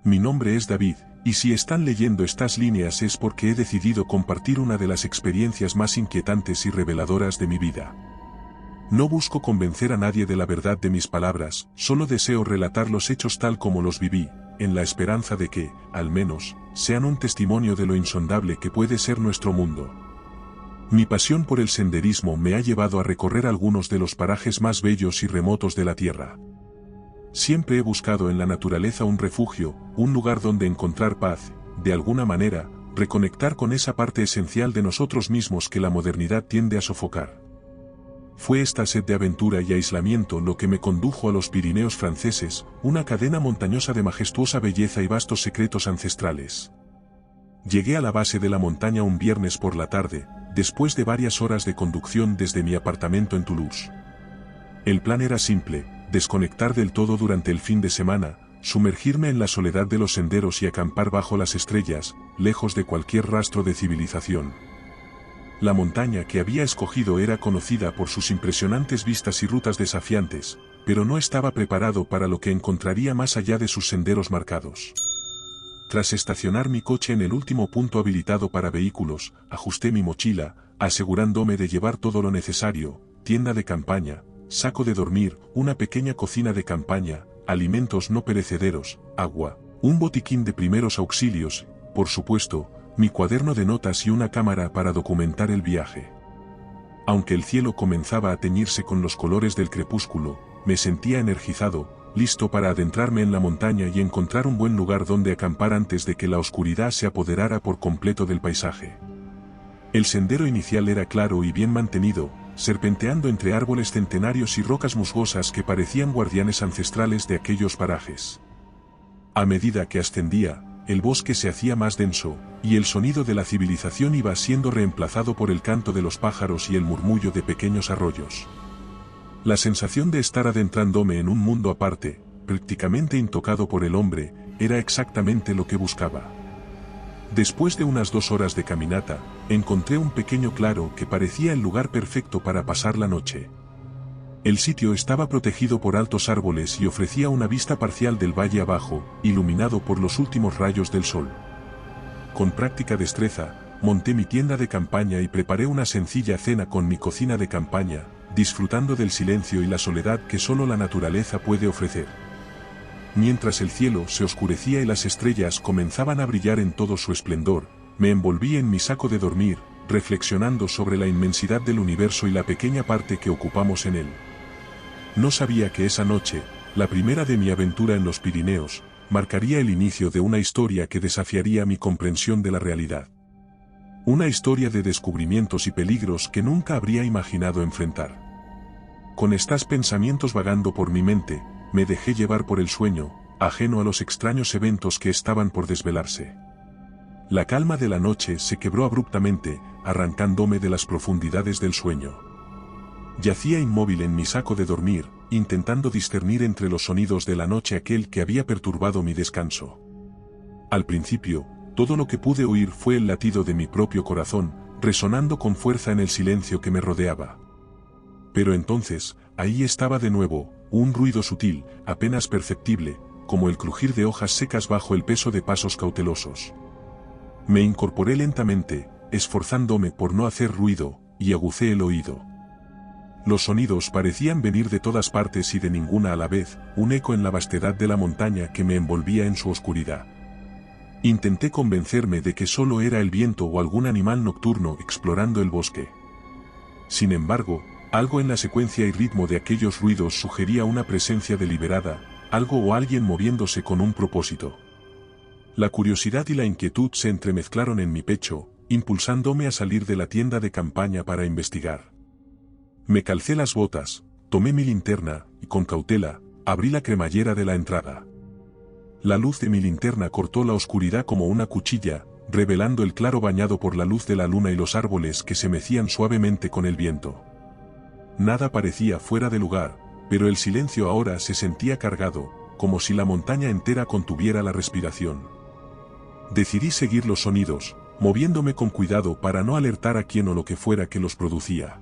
Mi nombre es David, y si están leyendo estas líneas es porque he decidido compartir una de las experiencias más inquietantes y reveladoras de mi vida. No busco convencer a nadie de la verdad de mis palabras, solo deseo relatar los hechos tal como los viví, en la esperanza de que, al menos, sean un testimonio de lo insondable que puede ser nuestro mundo. Mi pasión por el senderismo me ha llevado a recorrer algunos de los parajes más bellos y remotos de la Tierra. Siempre he buscado en la naturaleza un refugio, un lugar donde encontrar paz, de alguna manera, reconectar con esa parte esencial de nosotros mismos que la modernidad tiende a sofocar. Fue esta sed de aventura y aislamiento lo que me condujo a los Pirineos franceses, una cadena montañosa de majestuosa belleza y vastos secretos ancestrales. Llegué a la base de la montaña un viernes por la tarde, después de varias horas de conducción desde mi apartamento en Toulouse. El plan era simple: desconectar del todo durante el fin de semana, sumergirme en la soledad de los senderos y acampar bajo las estrellas, lejos de cualquier rastro de civilización. La montaña que había escogido era conocida por sus impresionantes vistas y rutas desafiantes, pero no estaba preparado para lo que encontraría más allá de sus senderos marcados. Tras estacionar mi coche en el último punto habilitado para vehículos, ajusté mi mochila, asegurándome de llevar todo lo necesario: tienda de campaña, saco de dormir, una pequeña cocina de campaña, alimentos no perecederos, agua, un botiquín de primeros auxilios, por supuesto, mi cuaderno de notas y una cámara para documentar el viaje. Aunque el cielo comenzaba a teñirse con los colores del crepúsculo, me sentía energizado, listo para adentrarme en la montaña y encontrar un buen lugar donde acampar antes de que la oscuridad se apoderara por completo del paisaje. El sendero inicial era claro y bien mantenido, serpenteando entre árboles centenarios y rocas musgosas que parecían guardianes ancestrales de aquellos parajes. A medida que ascendía, el bosque se hacía más denso, y el sonido de la civilización iba siendo reemplazado por el canto de los pájaros y el murmullo de pequeños arroyos. La sensación de estar adentrándome en un mundo aparte, prácticamente intocado por el hombre, era exactamente lo que buscaba. Después de unas 2 horas de caminata, encontré un pequeño claro que parecía el lugar perfecto para pasar la noche. El sitio estaba protegido por altos árboles y ofrecía una vista parcial del valle abajo, iluminado por los últimos rayos del sol. Con práctica destreza, monté mi tienda de campaña y preparé una sencilla cena con mi cocina de campaña, disfrutando del silencio y la soledad que solo la naturaleza puede ofrecer. Mientras el cielo se oscurecía y las estrellas comenzaban a brillar en todo su esplendor, me envolví en mi saco de dormir, reflexionando sobre la inmensidad del universo y la pequeña parte que ocupamos en él. No sabía que esa noche, la primera de mi aventura en los Pirineos, marcaría el inicio de una historia que desafiaría mi comprensión de la realidad. Una historia de descubrimientos y peligros que nunca habría imaginado enfrentar. Con estos pensamientos vagando por mi mente, me dejé llevar por el sueño, ajeno a los extraños eventos que estaban por desvelarse. La calma de la noche se quebró abruptamente, arrancándome de las profundidades del sueño. Yacía inmóvil en mi saco de dormir, intentando discernir entre los sonidos de la noche aquel que había perturbado mi descanso. Al principio, todo lo que pude oír fue el latido de mi propio corazón, resonando con fuerza en el silencio que me rodeaba. Pero entonces, ahí estaba de nuevo, un ruido sutil, apenas perceptible, como el crujir de hojas secas bajo el peso de pasos cautelosos. Me incorporé lentamente, esforzándome por no hacer ruido, y agucé el oído. Los sonidos parecían venir de todas partes y de ninguna a la vez, un eco en la vastedad de la montaña que me envolvía en su oscuridad. Intenté convencerme de que solo era el viento o algún animal nocturno explorando el bosque. Sin embargo, algo en la secuencia y ritmo de aquellos ruidos sugería una presencia deliberada, algo o alguien moviéndose con un propósito. La curiosidad y la inquietud se entremezclaron en mi pecho, impulsándome a salir de la tienda de campaña para investigar. Me calcé las botas, tomé mi linterna, y con cautela, abrí la cremallera de la entrada. La luz de mi linterna cortó la oscuridad como una cuchilla, revelando el claro bañado por la luz de la luna y los árboles que se mecían suavemente con el viento. Nada parecía fuera de lugar, pero el silencio ahora se sentía cargado, como si la montaña entera contuviera la respiración. Decidí seguir los sonidos, moviéndome con cuidado para no alertar a quien o lo que fuera que los producía.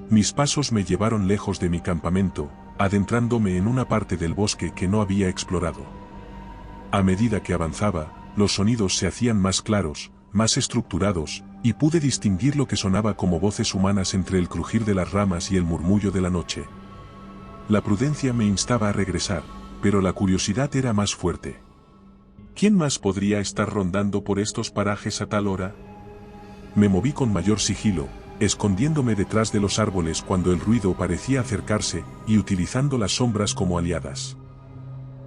Mis pasos me llevaron lejos de mi campamento, adentrándome en una parte del bosque que no había explorado. A medida que avanzaba, los sonidos se hacían más claros, más estructurados, y pude distinguir lo que sonaba como voces humanas entre el crujir de las ramas y el murmullo de la noche. La prudencia me instaba a regresar, pero la curiosidad era más fuerte. ¿Quién más podría estar rondando por estos parajes a tal hora? Me moví con mayor sigilo, escondiéndome detrás de los árboles cuando el ruido parecía acercarse, y utilizando las sombras como aliadas.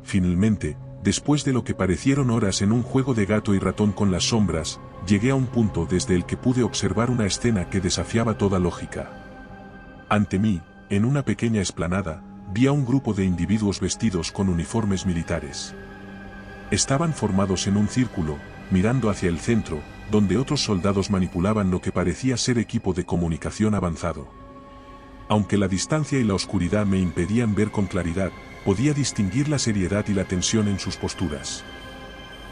Finalmente, después de lo que parecieron horas en un juego de gato y ratón con las sombras, llegué a un punto desde el que pude observar una escena que desafiaba toda lógica. Ante mí, en una pequeña explanada, vi a un grupo de individuos vestidos con uniformes militares. Estaban formados en un círculo, mirando hacia el centro, donde otros soldados manipulaban lo que parecía ser equipo de comunicación avanzado. Aunque la distancia y la oscuridad me impedían ver con claridad, podía distinguir la seriedad y la tensión en sus posturas.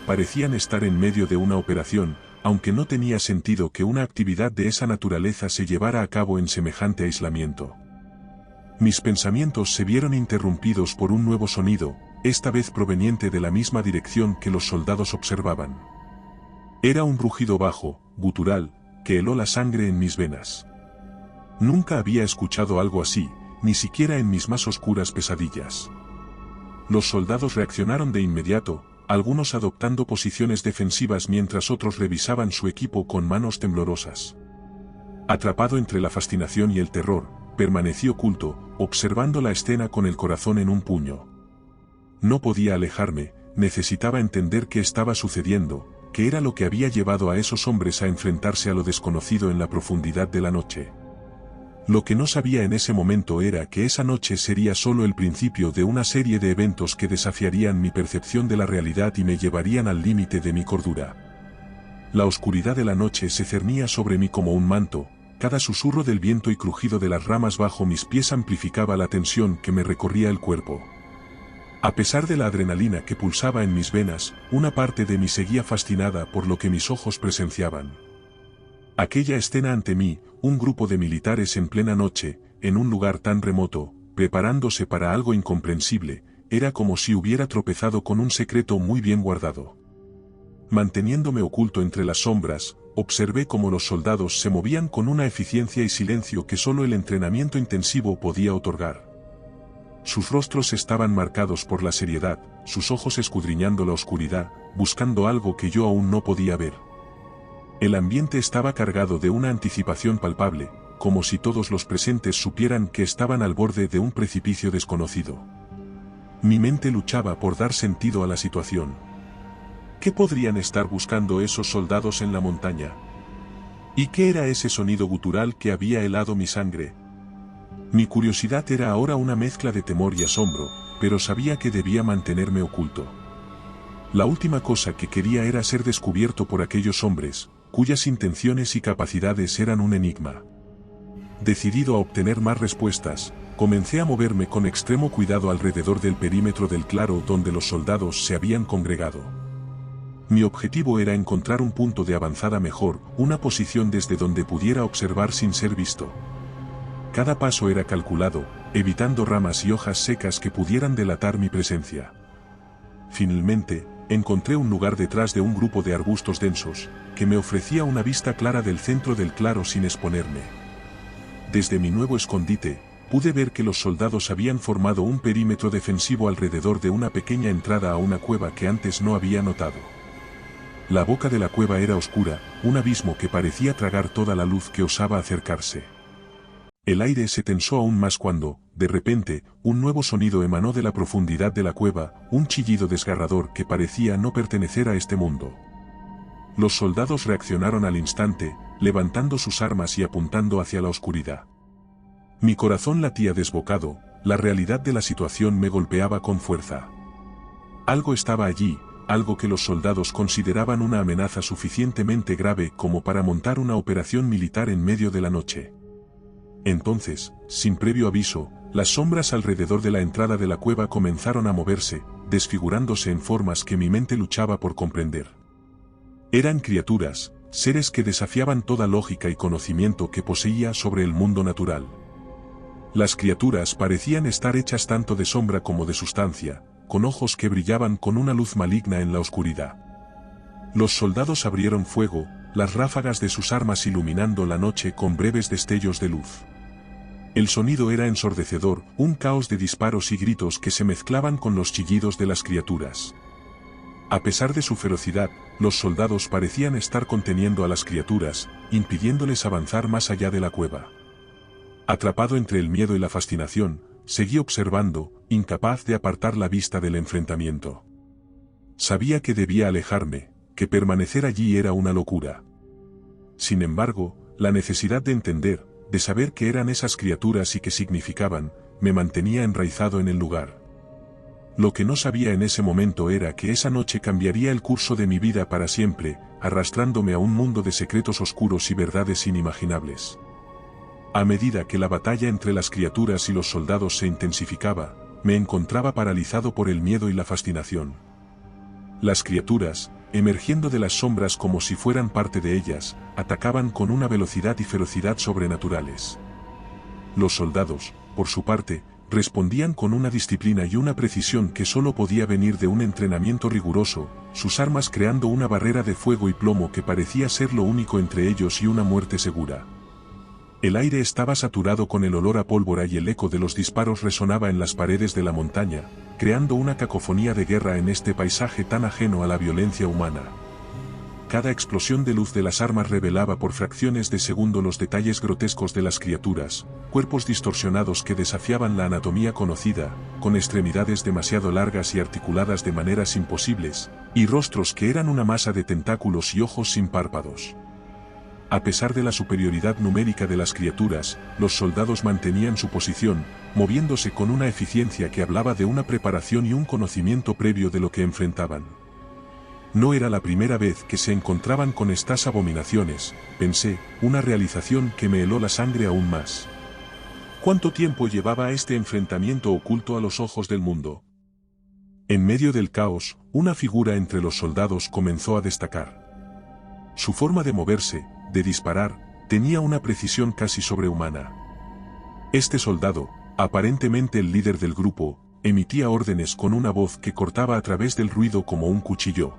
Parecían estar en medio de una operación, aunque no tenía sentido que una actividad de esa naturaleza se llevara a cabo en semejante aislamiento. Mis pensamientos se vieron interrumpidos por un nuevo sonido, esta vez proveniente de la misma dirección que los soldados observaban. Era un rugido bajo, gutural, que heló la sangre en mis venas. Nunca había escuchado algo así, ni siquiera en mis más oscuras pesadillas. Los soldados reaccionaron de inmediato, algunos adoptando posiciones defensivas mientras otros revisaban su equipo con manos temblorosas. Atrapado entre la fascinación y el terror, permanecí oculto, observando la escena con el corazón en un puño. No podía alejarme, necesitaba entender qué estaba sucediendo, qué era lo que había llevado a esos hombres a enfrentarse a lo desconocido en la profundidad de la noche. Lo que no sabía en ese momento era que esa noche sería solo el principio de una serie de eventos que desafiarían mi percepción de la realidad y me llevarían al límite de mi cordura. La oscuridad de la noche se cernía sobre mí como un manto, cada susurro del viento y crujido de las ramas bajo mis pies amplificaba la tensión que me recorría el cuerpo. A pesar de la adrenalina que pulsaba en mis venas, una parte de mí seguía fascinada por lo que mis ojos presenciaban. Aquella escena ante mí, un grupo de militares en plena noche, en un lugar tan remoto, preparándose para algo incomprensible, era como si hubiera tropezado con un secreto muy bien guardado. Manteniéndome oculto entre las sombras, observé cómo los soldados se movían con una eficiencia y silencio que solo el entrenamiento intensivo podía otorgar. Sus rostros estaban marcados por la seriedad, sus ojos escudriñando la oscuridad, buscando algo que yo aún no podía ver. El ambiente estaba cargado de una anticipación palpable, como si todos los presentes supieran que estaban al borde de un precipicio desconocido. Mi mente luchaba por dar sentido a la situación. ¿Qué podrían estar buscando esos soldados en la montaña? ¿Y qué era ese sonido gutural que había helado mi sangre? Mi curiosidad era ahora una mezcla de temor y asombro, pero sabía que debía mantenerme oculto. La última cosa que quería era ser descubierto por aquellos hombres, cuyas intenciones y capacidades eran un enigma. Decidido a obtener más respuestas, comencé a moverme con extremo cuidado alrededor del perímetro del claro donde los soldados se habían congregado. Mi objetivo era encontrar un punto de avanzada mejor, una posición desde donde pudiera observar sin ser visto. Cada paso era calculado, evitando ramas y hojas secas que pudieran delatar mi presencia. Finalmente, encontré un lugar detrás de un grupo de arbustos densos, que me ofrecía una vista clara del centro del claro sin exponerme. Desde mi nuevo escondite, pude ver que los soldados habían formado un perímetro defensivo alrededor de una pequeña entrada a una cueva que antes no había notado. La boca de la cueva era oscura, un abismo que parecía tragar toda la luz que osaba acercarse. El aire se tensó aún más cuando, de repente, un nuevo sonido emanó de la profundidad de la cueva, un chillido desgarrador que parecía no pertenecer a este mundo. Los soldados reaccionaron al instante, levantando sus armas y apuntando hacia la oscuridad. Mi corazón latía desbocado, la realidad de la situación me golpeaba con fuerza. Algo estaba allí, algo que los soldados consideraban una amenaza suficientemente grave como para montar una operación militar en medio de la noche. Entonces, sin previo aviso, las sombras alrededor de la entrada de la cueva comenzaron a moverse, desfigurándose en formas que mi mente luchaba por comprender. Eran criaturas, seres que desafiaban toda lógica y conocimiento que poseía sobre el mundo natural. Las criaturas parecían estar hechas tanto de sombra como de sustancia, con ojos que brillaban con una luz maligna en la oscuridad. Los soldados abrieron fuego, las ráfagas de sus armas iluminando la noche con breves destellos de luz. El sonido era ensordecedor, un caos de disparos y gritos que se mezclaban con los chillidos de las criaturas. A pesar de su ferocidad, los soldados parecían estar conteniendo a las criaturas, impidiéndoles avanzar más allá de la cueva. Atrapado entre el miedo y la fascinación, seguí observando, incapaz de apartar la vista del enfrentamiento. Sabía que debía alejarme, que permanecer allí era una locura. Sin embargo, la necesidad de entender, de saber qué eran esas criaturas y qué significaban, me mantenía enraizado en el lugar. Lo que no sabía en ese momento era que esa noche cambiaría el curso de mi vida para siempre, arrastrándome a un mundo de secretos oscuros y verdades inimaginables. A medida que la batalla entre las criaturas y los soldados se intensificaba, me encontraba paralizado por el miedo y la fascinación. Las criaturas, emergiendo de las sombras como si fueran parte de ellas, atacaban con una velocidad y ferocidad sobrenaturales. Los soldados, por su parte, respondían con una disciplina y una precisión que solo podía venir de un entrenamiento riguroso, sus armas creando una barrera de fuego y plomo que parecía ser lo único entre ellos y una muerte segura. El aire estaba saturado con el olor a pólvora y el eco de los disparos resonaba en las paredes de la montaña, creando una cacofonía de guerra en este paisaje tan ajeno a la violencia humana. Cada explosión de luz de las armas revelaba por fracciones de segundo los detalles grotescos de las criaturas, cuerpos distorsionados que desafiaban la anatomía conocida, con extremidades demasiado largas y articuladas de maneras imposibles, y rostros que eran una masa de tentáculos y ojos sin párpados. A pesar de la superioridad numérica de las criaturas, los soldados mantenían su posición, moviéndose con una eficiencia que hablaba de una preparación y un conocimiento previo de lo que enfrentaban. No era la primera vez que se encontraban con estas abominaciones, pensé, una realización que me heló la sangre aún más. ¿Cuánto tiempo llevaba este enfrentamiento oculto a los ojos del mundo? En medio del caos, una figura entre los soldados comenzó a destacar. Su forma de moverse, de disparar, tenía una precisión casi sobrehumana. Este soldado, aparentemente el líder del grupo, emitía órdenes con una voz que cortaba a través del ruido como un cuchillo.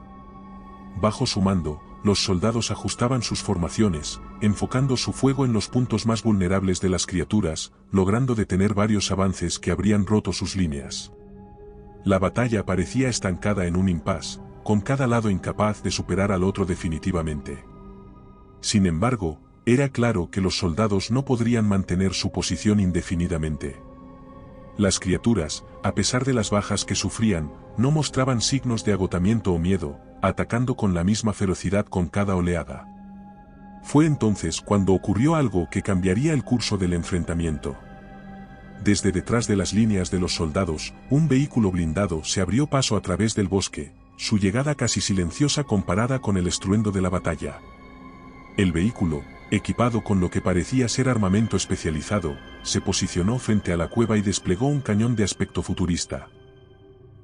Bajo su mando, los soldados ajustaban sus formaciones, enfocando su fuego en los puntos más vulnerables de las criaturas, logrando detener varios avances que habrían roto sus líneas. La batalla parecía estancada en un impasse, con cada lado incapaz de superar al otro definitivamente. Sin embargo, era claro que los soldados no podrían mantener su posición indefinidamente. Las criaturas, a pesar de las bajas que sufrían, no mostraban signos de agotamiento o miedo, atacando con la misma ferocidad con cada oleada. Fue entonces cuando ocurrió algo que cambiaría el curso del enfrentamiento. Desde detrás de las líneas de los soldados, un vehículo blindado se abrió paso a través del bosque, su llegada casi silenciosa comparada con el estruendo de la batalla. El vehículo, equipado con lo que parecía ser armamento especializado, se posicionó frente a la cueva y desplegó un cañón de aspecto futurista.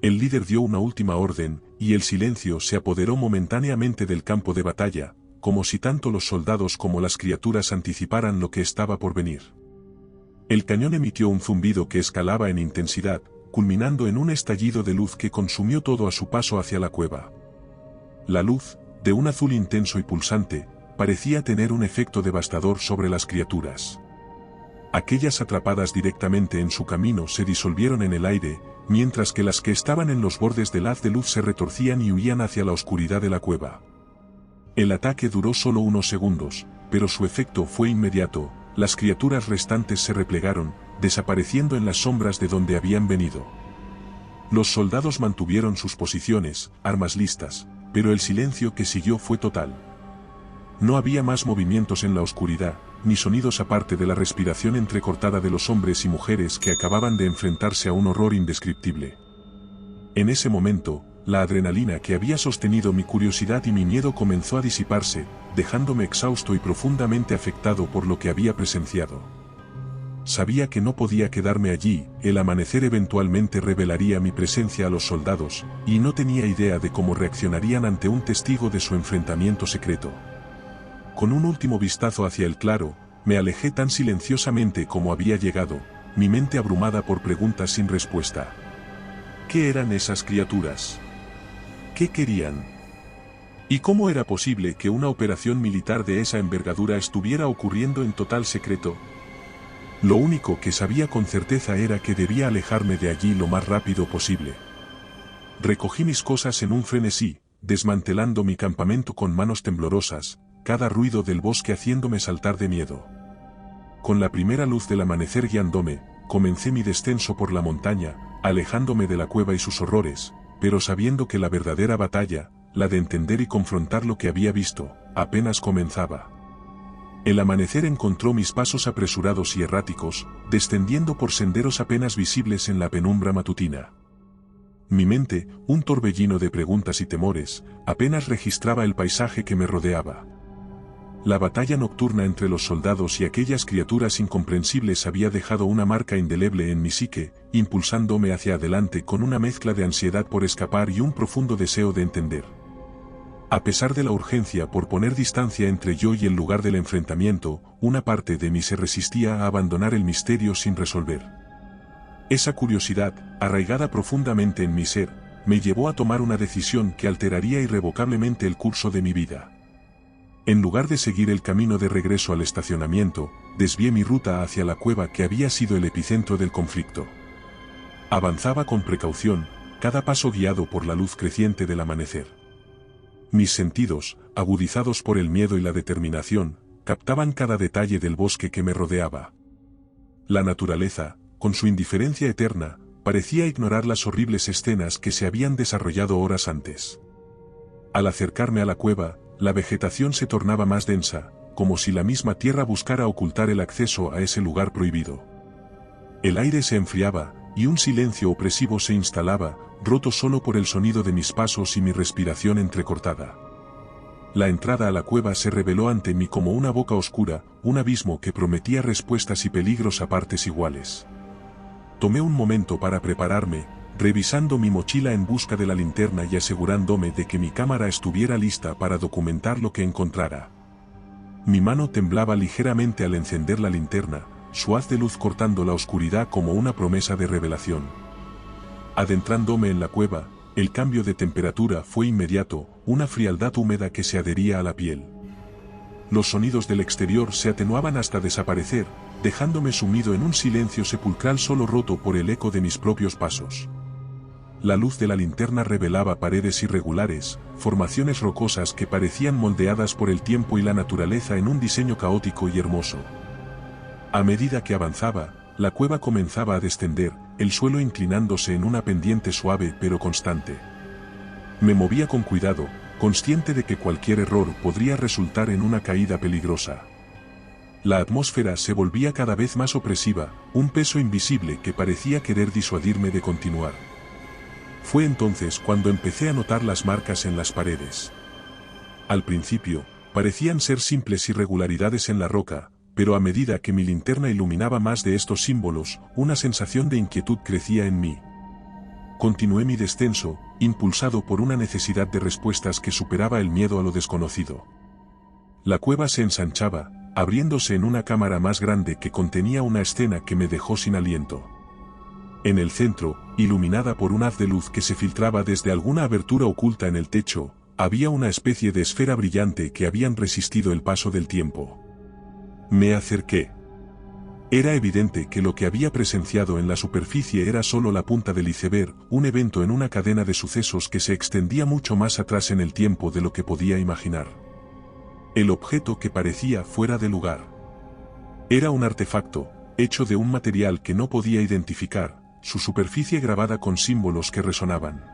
El líder dio una última orden, y el silencio se apoderó momentáneamente del campo de batalla, como si tanto los soldados como las criaturas anticiparan lo que estaba por venir. El cañón emitió un zumbido que escalaba en intensidad, culminando en un estallido de luz que consumió todo a su paso hacia la cueva. La luz, de un azul intenso y pulsante, parecía tener un efecto devastador sobre las criaturas. Aquellas atrapadas directamente en su camino se disolvieron en el aire, mientras que las que estaban en los bordes del haz de luz se retorcían y huían hacia la oscuridad de la cueva. El ataque duró solo unos segundos, pero su efecto fue inmediato, las criaturas restantes se replegaron, desapareciendo en las sombras de donde habían venido. Los soldados mantuvieron sus posiciones, armas listas, pero el silencio que siguió fue total. No había más movimientos en la oscuridad, ni sonidos aparte de la respiración entrecortada de los hombres y mujeres que acababan de enfrentarse a un horror indescriptible. En ese momento, la adrenalina que había sostenido mi curiosidad y mi miedo comenzó a disiparse, dejándome exhausto y profundamente afectado por lo que había presenciado. Sabía que no podía quedarme allí, el amanecer eventualmente revelaría mi presencia a los soldados, y no tenía idea de cómo reaccionarían ante un testigo de su enfrentamiento secreto. Con un último vistazo hacia el claro, me alejé tan silenciosamente como había llegado, mi mente abrumada por preguntas sin respuesta. ¿Qué eran esas criaturas? ¿Qué querían? ¿Y cómo era posible que una operación militar de esa envergadura estuviera ocurriendo en total secreto? Lo único que sabía con certeza era que debía alejarme de allí lo más rápido posible. Recogí mis cosas en un frenesí, desmantelando mi campamento con manos temblorosas, cada ruido del bosque haciéndome saltar de miedo. Con la primera luz del amanecer guiándome, comencé mi descenso por la montaña, alejándome de la cueva y sus horrores, pero sabiendo que la verdadera batalla, la de entender y confrontar lo que había visto, apenas comenzaba. El amanecer encontró mis pasos apresurados y erráticos, descendiendo por senderos apenas visibles en la penumbra matutina. Mi mente, un torbellino de preguntas y temores, apenas registraba el paisaje que me rodeaba. La batalla nocturna entre los soldados y aquellas criaturas incomprensibles había dejado una marca indeleble en mi psique, impulsándome hacia adelante con una mezcla de ansiedad por escapar y un profundo deseo de entender. A pesar de la urgencia por poner distancia entre yo y el lugar del enfrentamiento, una parte de mí se resistía a abandonar el misterio sin resolver. Esa curiosidad, arraigada profundamente en mi ser, me llevó a tomar una decisión que alteraría irrevocablemente el curso de mi vida. En lugar de seguir el camino de regreso al estacionamiento, desvié mi ruta hacia la cueva que había sido el epicentro del conflicto. Avanzaba con precaución, cada paso guiado por la luz creciente del amanecer. Mis sentidos, agudizados por el miedo y la determinación, captaban cada detalle del bosque que me rodeaba. La naturaleza, con su indiferencia eterna, parecía ignorar las horribles escenas que se habían desarrollado horas antes. Al acercarme a la cueva, la vegetación se tornaba más densa, como si la misma tierra buscara ocultar el acceso a ese lugar prohibido. El aire se enfriaba, y un silencio opresivo se instalaba, roto solo por el sonido de mis pasos y mi respiración entrecortada. La entrada a la cueva se reveló ante mí como una boca oscura, un abismo que prometía respuestas y peligros a partes iguales. Tomé un momento para prepararme, revisando mi mochila en busca de la linterna y asegurándome de que mi cámara estuviera lista para documentar lo que encontrara. Mi mano temblaba ligeramente al encender la linterna, su haz de luz cortando la oscuridad como una promesa de revelación. Adentrándome en la cueva, el cambio de temperatura fue inmediato, una frialdad húmeda que se adhería a la piel. Los sonidos del exterior se atenuaban hasta desaparecer, dejándome sumido en un silencio sepulcral solo roto por el eco de mis propios pasos. La luz de la linterna revelaba paredes irregulares, formaciones rocosas que parecían moldeadas por el tiempo y la naturaleza en un diseño caótico y hermoso. A medida que avanzaba, la cueva comenzaba a descender, el suelo inclinándose en una pendiente suave pero constante. Me movía con cuidado, consciente de que cualquier error podría resultar en una caída peligrosa. La atmósfera se volvía cada vez más opresiva, un peso invisible que parecía querer disuadirme de continuar. Fue entonces cuando empecé a notar las marcas en las paredes. Al principio, parecían ser simples irregularidades en la roca, pero a medida que mi linterna iluminaba más de estos símbolos, una sensación de inquietud crecía en mí. Continué mi descenso, impulsado por una necesidad de respuestas que superaba el miedo a lo desconocido. La cueva se ensanchaba, abriéndose en una cámara más grande que contenía una escena que me dejó sin aliento. En el centro, iluminada por un haz de luz que se filtraba desde alguna abertura oculta en el techo, había una especie de esfera brillante que habían resistido el paso del tiempo. Me acerqué. Era evidente que lo que había presenciado en la superficie era solo la punta del iceberg, un evento en una cadena de sucesos que se extendía mucho más atrás en el tiempo de lo que podía imaginar. El objeto que parecía fuera de lugar. Era un artefacto, hecho de un material que no podía identificar, su superficie grabada con símbolos que resonaban.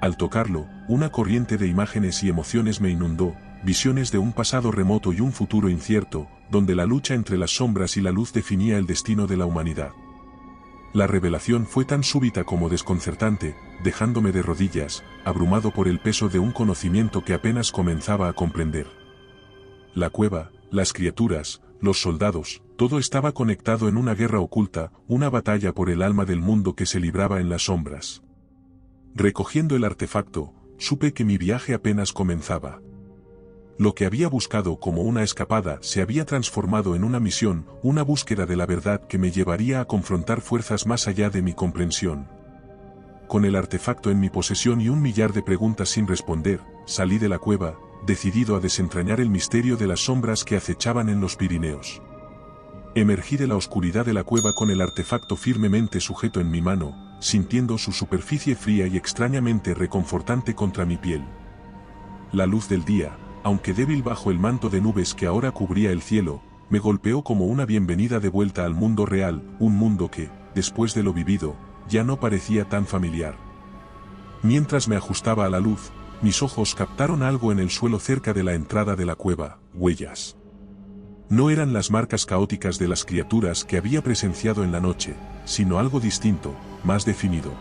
Al tocarlo, una corriente de imágenes y emociones me inundó, visiones de un pasado remoto y un futuro incierto, donde la lucha entre las sombras y la luz definía el destino de la humanidad. La revelación fue tan súbita como desconcertante, dejándome de rodillas, abrumado por el peso de un conocimiento que apenas comenzaba a comprender. La cueva, las criaturas, los soldados, todo estaba conectado en una guerra oculta, una batalla por el alma del mundo que se libraba en las sombras. Recogiendo el artefacto, supe que mi viaje apenas comenzaba. Lo que había buscado como una escapada se había transformado en una misión, una búsqueda de la verdad que me llevaría a confrontar fuerzas más allá de mi comprensión. con el artefacto en mi posesión y un millar de preguntas sin responder, salí de la cueva, decidido a desentrañar el misterio de las sombras que acechaban en los Pirineos. Emergí de la oscuridad de la cueva con el artefacto firmemente sujeto en mi mano, sintiendo su superficie fría y extrañamente reconfortante contra mi piel. La luz del día, aunque débil bajo el manto de nubes que ahora cubría el cielo, me golpeó como una bienvenida de vuelta al mundo real, un mundo que, después de lo vivido, ya no parecía tan familiar. Mientras me ajustaba a la luz, mis ojos captaron algo en el suelo cerca de la entrada de la cueva, huellas. No eran las marcas caóticas de las criaturas que había presenciado en la noche, sino algo distinto, más definido.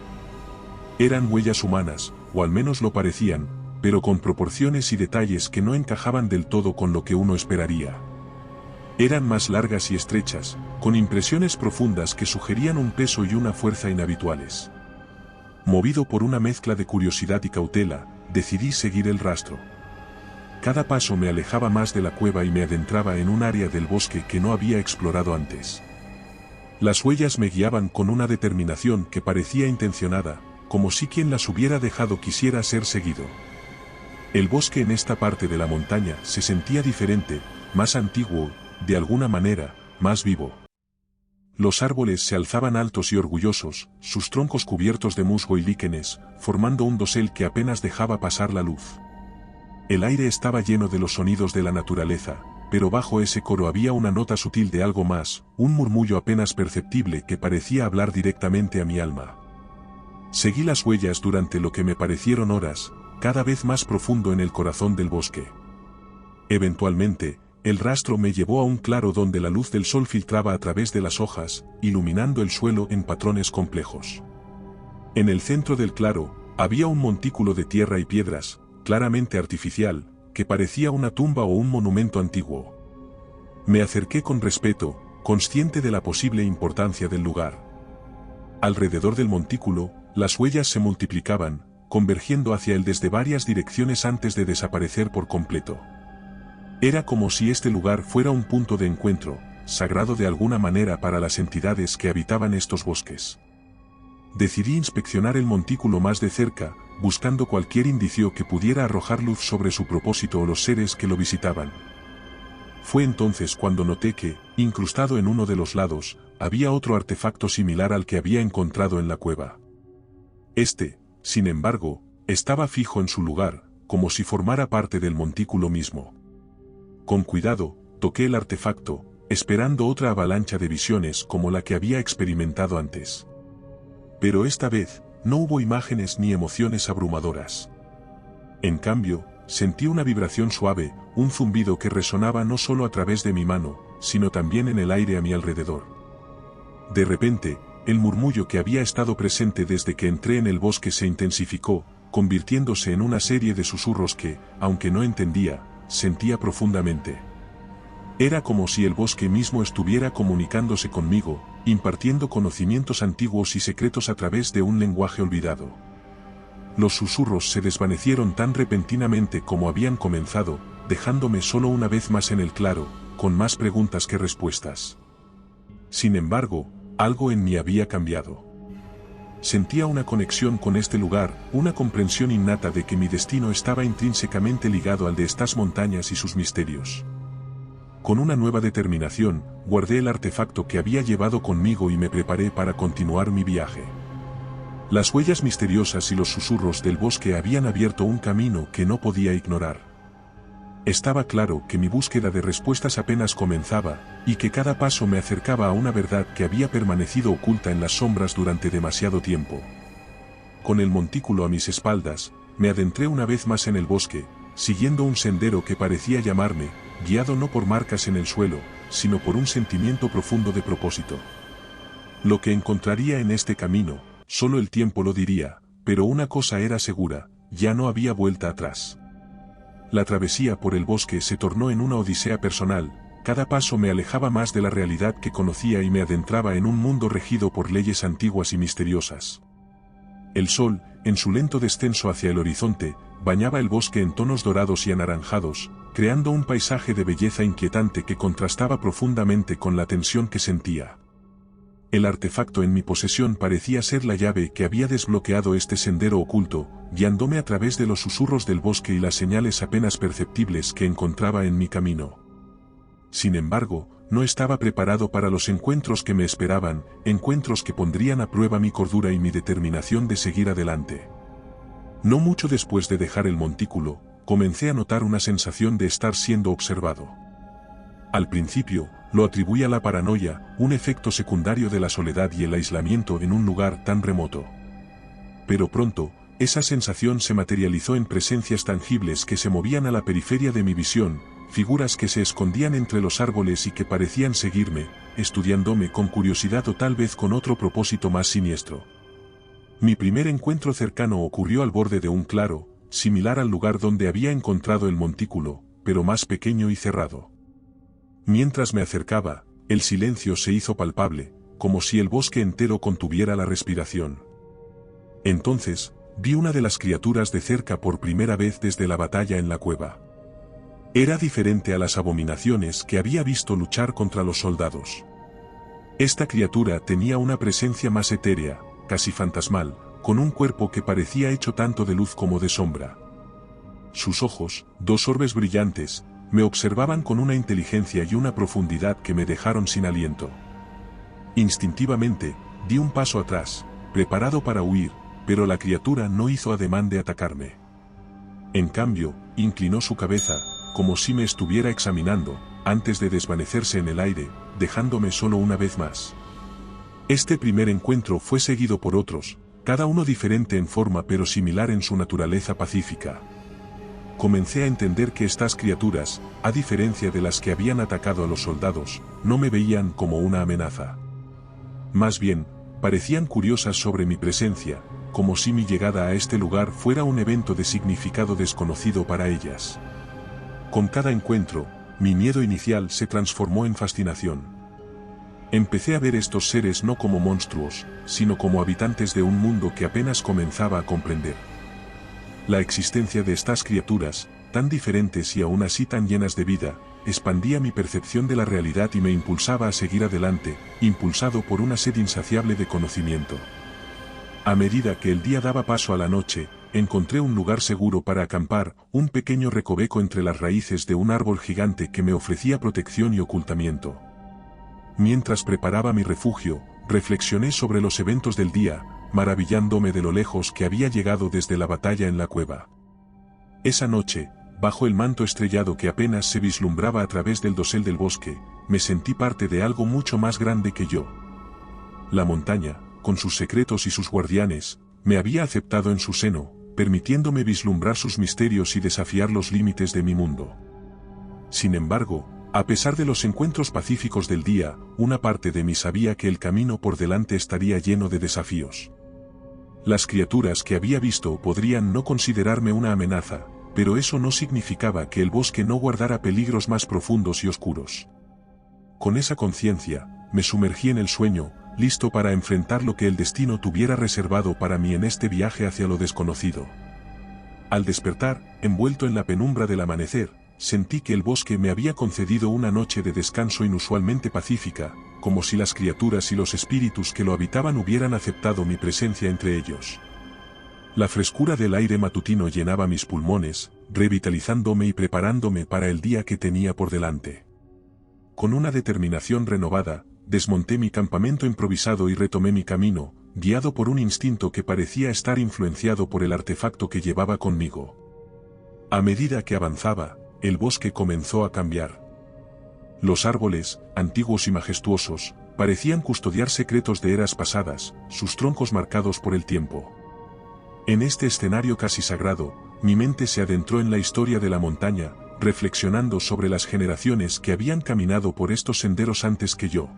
Eran huellas humanas, o al menos lo parecían, pero con proporciones y detalles que no encajaban del todo con lo que uno esperaría. Eran más largas y estrechas, con impresiones profundas que sugerían un peso y una fuerza inhabituales. Movido por una mezcla de curiosidad y cautela, decidí seguir el rastro. Cada paso me alejaba más de la cueva y me adentraba en un área del bosque que no había explorado antes. Las huellas me guiaban con una determinación que parecía intencionada, como si quien las hubiera dejado quisiera ser seguido. El bosque en esta parte de la montaña se sentía diferente, más antiguo, de alguna manera, más vivo. Los árboles se alzaban altos y orgullosos, sus troncos cubiertos de musgo y líquenes, formando un dosel que apenas dejaba pasar la luz. El aire estaba lleno de los sonidos de la naturaleza, pero bajo ese coro había una nota sutil de algo más, un murmullo apenas perceptible que parecía hablar directamente a mi alma. Seguí las huellas durante lo que me parecieron horas, cada vez más profundo en el corazón del bosque. Eventualmente, el rastro me llevó a un claro donde la luz del sol filtraba a través de las hojas, iluminando el suelo en patrones complejos. En el centro del claro, había un montículo de tierra y piedras, claramente artificial, que parecía una tumba o un monumento antiguo. Me acerqué con respeto, consciente de la posible importancia del lugar. Alrededor del montículo, las huellas se multiplicaban, convergiendo hacia él desde varias direcciones antes de desaparecer por completo. Era como si este lugar fuera un punto de encuentro, sagrado de alguna manera para las entidades que habitaban estos bosques. Decidí inspeccionar el montículo más de cerca, buscando cualquier indicio que pudiera arrojar luz sobre su propósito o los seres que lo visitaban. Fue entonces cuando noté que, incrustado en uno de los lados, había otro artefacto similar al que había encontrado en la cueva. Este, sin embargo, estaba fijo en su lugar, como si formara parte del montículo mismo. Con cuidado, toqué el artefacto, esperando otra avalancha de visiones como la que había experimentado antes. Pero esta vez, no hubo imágenes ni emociones abrumadoras. En cambio, sentí una vibración suave, un zumbido que resonaba no solo a través de mi mano, sino también en el aire a mi alrededor. De repente, el murmullo que había estado presente desde que entré en el bosque se intensificó, convirtiéndose en una serie de susurros que, aunque no entendía, sentía profundamente. Era como si el bosque mismo estuviera comunicándose conmigo, impartiendo conocimientos antiguos y secretos a través de un lenguaje olvidado. Los susurros se desvanecieron tan repentinamente como habían comenzado, dejándome solo una vez más en el claro, con más preguntas que respuestas. Sin embargo, algo en mí había cambiado. Sentía una conexión con este lugar, una comprensión innata de que mi destino estaba intrínsecamente ligado al de estas montañas y sus misterios. Con una nueva determinación, guardé el artefacto que había llevado conmigo y me preparé para continuar mi viaje. Las huellas misteriosas y los susurros del bosque habían abierto un camino que no podía ignorar. Estaba claro que mi búsqueda de respuestas apenas comenzaba, y que cada paso me acercaba a una verdad que había permanecido oculta en las sombras durante demasiado tiempo. Con el montículo a mis espaldas, me adentré una vez más en el bosque, siguiendo un sendero que parecía llamarme, guiado no por marcas en el suelo, sino por un sentimiento profundo de propósito. Lo que encontraría en este camino, solo el tiempo lo diría, pero una cosa era segura, ya no había vuelta atrás. La travesía por el bosque se tornó en una odisea personal, cada paso me alejaba más de la realidad que conocía y me adentraba en un mundo regido por leyes antiguas y misteriosas. El sol, en su lento descenso hacia el horizonte, bañaba el bosque en tonos dorados y anaranjados, creando un paisaje de belleza inquietante que contrastaba profundamente con la tensión que sentía. El artefacto en mi posesión parecía ser la llave que había desbloqueado este sendero oculto, guiándome a través de los susurros del bosque y las señales apenas perceptibles que encontraba en mi camino. Sin embargo, no estaba preparado para los encuentros que me esperaban, encuentros que pondrían a prueba mi cordura y mi determinación de seguir adelante. No mucho después de dejar el montículo, comencé a notar una sensación de estar siendo observado. Al principio, lo atribuí a la paranoia, un efecto secundario de la soledad y el aislamiento en un lugar tan remoto. Pero pronto, esa sensación se materializó en presencias tangibles que se movían a la periferia de mi visión, figuras que se escondían entre los árboles y que parecían seguirme, estudiándome con curiosidad o tal vez con otro propósito más siniestro. Mi primer encuentro cercano ocurrió al borde de un claro, similar al lugar donde había encontrado el montículo, pero más pequeño y cerrado. Mientras me acercaba, el silencio se hizo palpable, como si el bosque entero contuviera la respiración. Entonces, vi una de las criaturas de cerca por primera vez desde la batalla en la cueva. Era diferente a las abominaciones que había visto luchar contra los soldados. Esta criatura tenía una presencia más etérea, casi fantasmal, con un cuerpo que parecía hecho tanto de luz como de sombra. Sus ojos, dos orbes brillantes, me observaban con una inteligencia y una profundidad que me dejaron sin aliento. Instintivamente, di un paso atrás, preparado para huir, pero la criatura no hizo ademán de atacarme. En cambio, inclinó su cabeza, como si me estuviera examinando, antes de desvanecerse en el aire, dejándome solo una vez más. Este primer encuentro fue seguido por otros, cada uno diferente en forma pero similar en su naturaleza pacífica. Comencé a entender que estas criaturas, a diferencia de las que habían atacado a los soldados, no me veían como una amenaza. Más bien, parecían curiosas sobre mi presencia, como si mi llegada a este lugar fuera un evento de significado desconocido para ellas. Con cada encuentro, mi miedo inicial se transformó en fascinación. Empecé a ver estos seres no como monstruos, sino como habitantes de un mundo que apenas comenzaba a comprender. La existencia de estas criaturas, tan diferentes y aún así tan llenas de vida, expandía mi percepción de la realidad y me impulsaba a seguir adelante, impulsado por una sed insaciable de conocimiento. A medida que el día daba paso a la noche, encontré un lugar seguro para acampar, un pequeño recoveco entre las raíces de un árbol gigante que me ofrecía protección y ocultamiento. Mientras preparaba mi refugio, reflexioné sobre los eventos del día, maravillándome de lo lejos que había llegado desde la batalla en la cueva. Esa noche, bajo el manto estrellado que apenas se vislumbraba a través del dosel del bosque, me sentí parte de algo mucho más grande que yo. La montaña, con sus secretos y sus guardianes, me había aceptado en su seno, permitiéndome vislumbrar sus misterios y desafiar los límites de mi mundo. Sin embargo, a pesar de los encuentros pacíficos del día, una parte de mí sabía que el camino por delante estaría lleno de desafíos. Las criaturas que había visto podrían no considerarme una amenaza, pero eso no significaba que el bosque no guardara peligros más profundos y oscuros. Con esa conciencia, me sumergí en el sueño, listo para enfrentar lo que el destino tuviera reservado para mí en este viaje hacia lo desconocido. Al despertar, envuelto en la penumbra del amanecer, sentí que el bosque me había concedido una noche de descanso inusualmente pacífica, como si las criaturas y los espíritus que lo habitaban hubieran aceptado mi presencia entre ellos. La frescura del aire matutino llenaba mis pulmones, revitalizándome y preparándome para el día que tenía por delante. Con una determinación renovada, desmonté mi campamento improvisado y retomé mi camino, guiado por un instinto que parecía estar influenciado por el artefacto que llevaba conmigo. A medida que avanzaba, el bosque comenzó a cambiar. Los árboles, antiguos y majestuosos, parecían custodiar secretos de eras pasadas, sus troncos marcados por el tiempo. En este escenario casi sagrado, mi mente se adentró en la historia de la montaña, reflexionando sobre las generaciones que habían caminado por estos senderos antes que yo.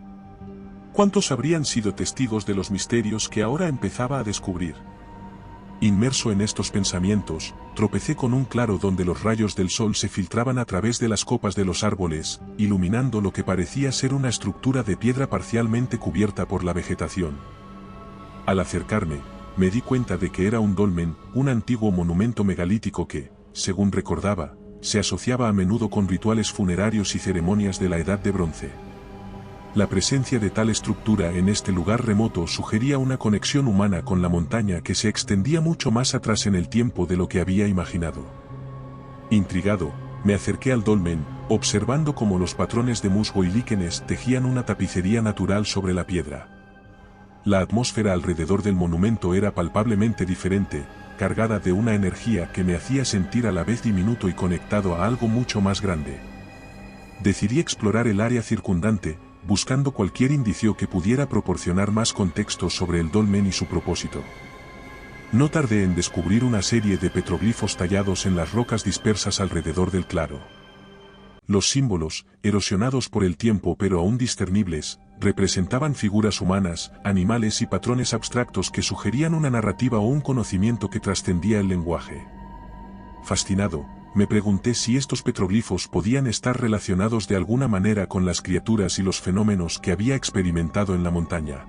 ¿Cuántos habrían sido testigos de los misterios que ahora empezaba a descubrir? Inmerso en estos pensamientos, tropecé con un claro donde los rayos del sol se filtraban a través de las copas de los árboles, iluminando lo que parecía ser una estructura de piedra parcialmente cubierta por la vegetación. Al acercarme, me di cuenta de que era un dolmen, un antiguo monumento megalítico que, según recordaba, se asociaba a menudo con rituales funerarios y ceremonias de la Edad de Bronce. La presencia de tal estructura en este lugar remoto sugería una conexión humana con la montaña que se extendía mucho más atrás en el tiempo de lo que había imaginado. Intrigado, me acerqué al dolmen, observando cómo los patrones de musgo y líquenes tejían una tapicería natural sobre la piedra. La atmósfera alrededor del monumento era palpablemente diferente, cargada de una energía que me hacía sentir a la vez diminuto y conectado a algo mucho más grande. Decidí explorar el área circundante, buscando cualquier indicio que pudiera proporcionar más contexto sobre el dolmen y su propósito. No tardé en descubrir una serie de petroglifos tallados en las rocas dispersas alrededor del claro. Los símbolos, erosionados por el tiempo pero aún discernibles, representaban figuras humanas, animales y patrones abstractos que sugerían una narrativa o un conocimiento que trascendía el lenguaje. Fascinado, me pregunté si estos petroglifos podían estar relacionados de alguna manera con las criaturas y los fenómenos que había experimentado en la montaña.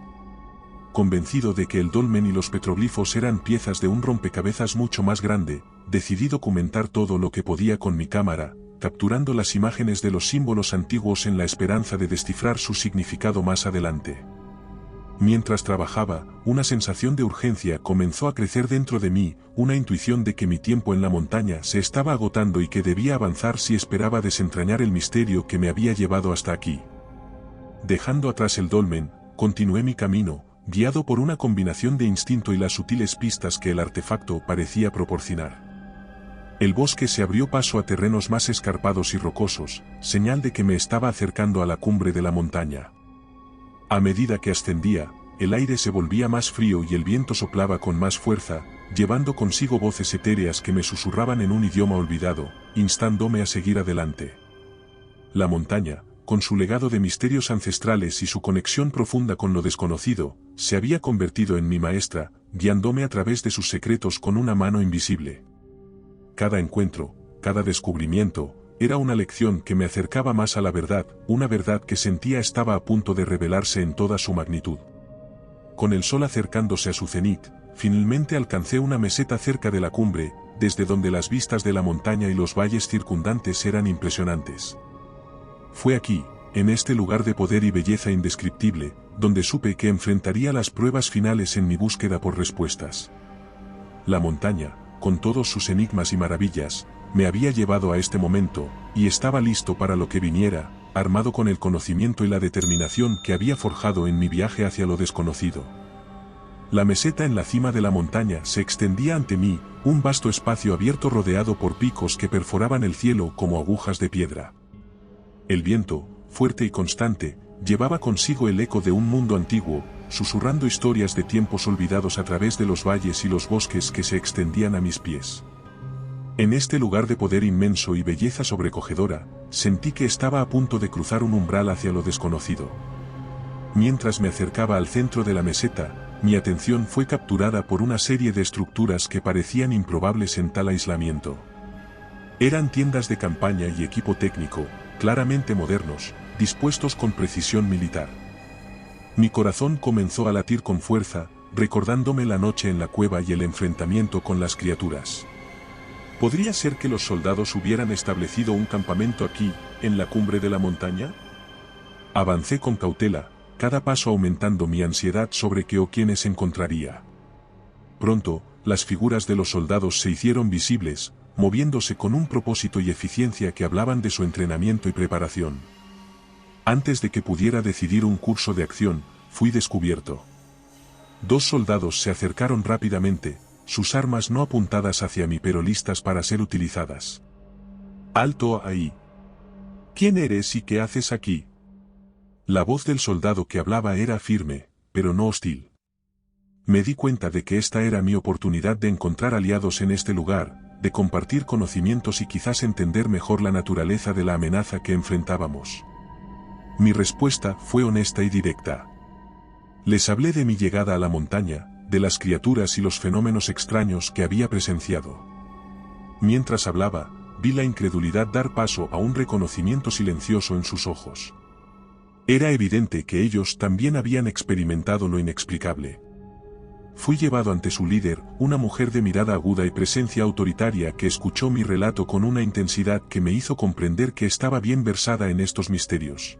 Convencido de que el dolmen y los petroglifos eran piezas de un rompecabezas mucho más grande, decidí documentar todo lo que podía con mi cámara, capturando las imágenes de los símbolos antiguos en la esperanza de descifrar su significado más adelante. Mientras trabajaba, una sensación de urgencia comenzó a crecer dentro de mí, una intuición de que mi tiempo en la montaña se estaba agotando y que debía avanzar si esperaba desentrañar el misterio que me había llevado hasta aquí. Dejando atrás el dolmen, continué mi camino, guiado por una combinación de instinto y las sutiles pistas que el artefacto parecía proporcionar. El bosque se abrió paso a terrenos más escarpados y rocosos, señal de que me estaba acercando a la cumbre de la montaña. A medida que ascendía, el aire se volvía más frío y el viento soplaba con más fuerza, llevando consigo voces etéreas que me susurraban en un idioma olvidado, instándome a seguir adelante. La montaña, con su legado de misterios ancestrales y su conexión profunda con lo desconocido, se había convertido en mi maestra, guiándome a través de sus secretos con una mano invisible. Cada encuentro, cada descubrimiento, era una lección que me acercaba más a la verdad, una verdad que sentía estaba a punto de revelarse en toda su magnitud. Con el sol acercándose a su cenit, finalmente alcancé una meseta cerca de la cumbre, desde donde las vistas de la montaña y los valles circundantes eran impresionantes. Fue aquí, en este lugar de poder y belleza indescriptible, donde supe que enfrentaría las pruebas finales en mi búsqueda por respuestas. La montaña, con todos sus enigmas y maravillas, me había llevado a este momento, y estaba listo para lo que viniera, armado con el conocimiento y la determinación que había forjado en mi viaje hacia lo desconocido. La meseta en la cima de la montaña se extendía ante mí, un vasto espacio abierto rodeado por picos que perforaban el cielo como agujas de piedra. El viento, fuerte y constante, llevaba consigo el eco de un mundo antiguo, susurrando historias de tiempos olvidados a través de los valles y los bosques que se extendían a mis pies. En este lugar de poder inmenso y belleza sobrecogedora, sentí que estaba a punto de cruzar un umbral hacia lo desconocido. Mientras me acercaba al centro de la meseta, mi atención fue capturada por una serie de estructuras que parecían improbables en tal aislamiento. Eran tiendas de campaña y equipo técnico, claramente modernos, dispuestos con precisión militar. Mi corazón comenzó a latir con fuerza, recordándome la noche en la cueva y el enfrentamiento con las criaturas. ¿Podría ser que los soldados hubieran establecido un campamento aquí, en la cumbre de la montaña? Avancé con cautela, cada paso aumentando mi ansiedad sobre qué o quiénes encontraría. Pronto, las figuras de los soldados se hicieron visibles, moviéndose con un propósito y eficiencia que hablaban de su entrenamiento y preparación. Antes de que pudiera decidir un curso de acción, fui descubierto. 2 soldados se acercaron rápidamente, sus armas no apuntadas hacia mí pero listas para ser utilizadas. «¡Alto ahí! ¿Quién eres y qué haces aquí?» La voz del soldado que hablaba era firme, pero no hostil. Me di cuenta de que esta era mi oportunidad de encontrar aliados en este lugar, de compartir conocimientos y quizás entender mejor la naturaleza de la amenaza que enfrentábamos. Mi respuesta fue honesta y directa. Les hablé de mi llegada a la montaña, de las criaturas y los fenómenos extraños que había presenciado. Mientras hablaba, vi la incredulidad dar paso a un reconocimiento silencioso en sus ojos. Era evidente que ellos también habían experimentado lo inexplicable. Fui llevado ante su líder, una mujer de mirada aguda y presencia autoritaria que escuchó mi relato con una intensidad que me hizo comprender que estaba bien versada en estos misterios.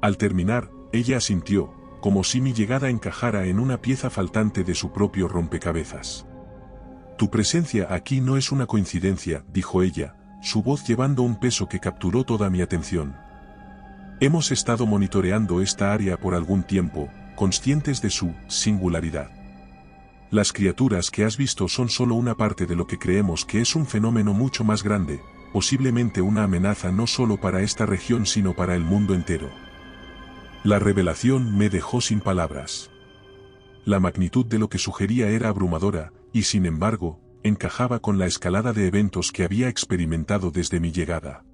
Al terminar, ella asintió, como si mi llegada encajara en una pieza faltante de su propio rompecabezas. Tu presencia aquí no es una coincidencia, dijo ella, su voz llevando un peso que capturó toda mi atención. Hemos estado monitoreando esta área por algún tiempo, conscientes de su singularidad. Las criaturas que has visto son solo una parte de lo que creemos que es un fenómeno mucho más grande, posiblemente una amenaza no solo para esta región sino para el mundo entero. La revelación me dejó sin palabras. La magnitud de lo que sugería era abrumadora, y sin embargo, encajaba con la escalada de eventos que había experimentado desde mi llegada.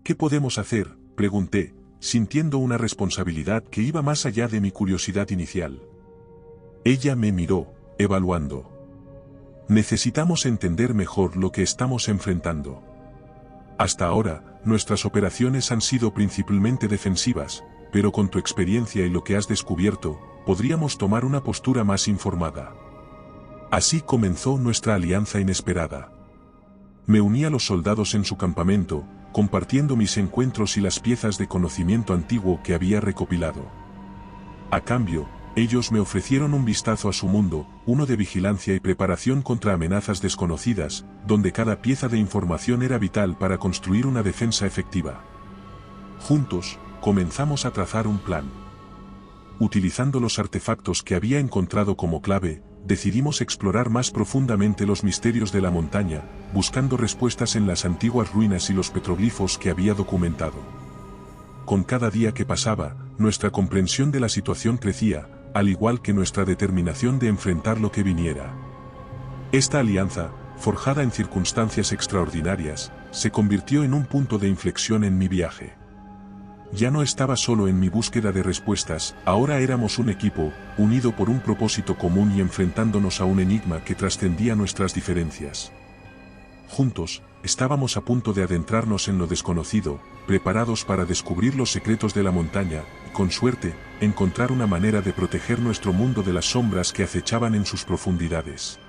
¿Qué podemos hacer?, pregunté, sintiendo una responsabilidad que iba más allá de mi curiosidad inicial. Ella me miró, evaluando. Necesitamos entender mejor lo que estamos enfrentando. Hasta ahora, nuestras operaciones han sido principalmente defensivas, pero con tu experiencia y lo que has descubierto, podríamos tomar una postura más informada. Así comenzó nuestra alianza inesperada. Me uní a los soldados en su campamento, compartiendo mis encuentros y las piezas de conocimiento antiguo que había recopilado. A cambio, ellos me ofrecieron un vistazo a su mundo, uno de vigilancia y preparación contra amenazas desconocidas, donde cada pieza de información era vital para construir una defensa efectiva. Juntos, comenzamos a trazar un plan. Utilizando los artefactos que había encontrado como clave, decidimos explorar más profundamente los misterios de la montaña, buscando respuestas en las antiguas ruinas y los petroglifos que había documentado. Con cada día que pasaba, nuestra comprensión de la situación crecía, al igual que nuestra determinación de enfrentar lo que viniera. Esta alianza, forjada en circunstancias extraordinarias, se convirtió en un punto de inflexión en mi viaje. Ya no estaba solo en mi búsqueda de respuestas, ahora éramos un equipo, unido por un propósito común y enfrentándonos a un enigma que trascendía nuestras diferencias. Juntos, estábamos a punto de adentrarnos en lo desconocido, preparados para descubrir los secretos de la montaña, y con suerte, encontrar una manera de proteger nuestro mundo de las sombras que acechaban en sus profundidades.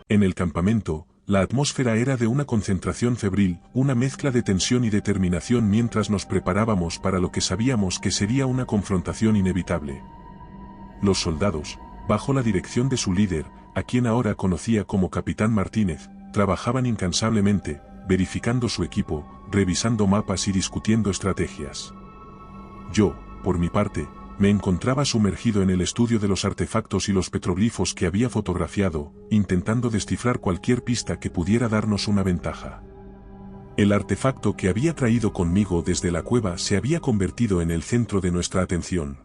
En el campamento, la atmósfera era de una concentración febril, una mezcla de tensión y determinación mientras nos preparábamos para lo que sabíamos que sería una confrontación inevitable. Los soldados, bajo la dirección de su líder, a quien ahora conocía como Capitán Martínez, trabajaban incansablemente, verificando su equipo, revisando mapas y discutiendo estrategias. Yo, por mi parte, me encontraba sumergido en el estudio de los artefactos y los petroglifos que había fotografiado, intentando descifrar cualquier pista que pudiera darnos una ventaja. El artefacto que había traído conmigo desde la cueva se había convertido en el centro de nuestra atención.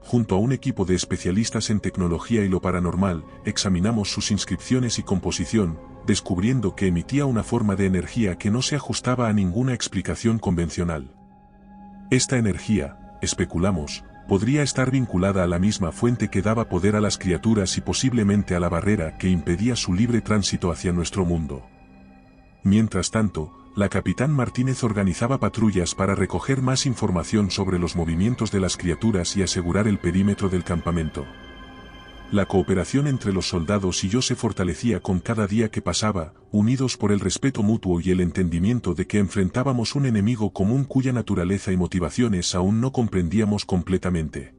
Junto a un equipo de especialistas en tecnología y lo paranormal, examinamos sus inscripciones y composición, descubriendo que emitía una forma de energía que no se ajustaba a ninguna explicación convencional. Esta energía, especulamos, podría estar vinculada a la misma fuente que daba poder a las criaturas y posiblemente a la barrera que impedía su libre tránsito hacia nuestro mundo. Mientras tanto, la Capitán Martínez organizaba patrullas para recoger más información sobre los movimientos de las criaturas y asegurar el perímetro del campamento. La cooperación entre los soldados y yo se fortalecía con cada día que pasaba, unidos por el respeto mutuo y el entendimiento de que enfrentábamos un enemigo común cuya naturaleza y motivaciones aún no comprendíamos completamente.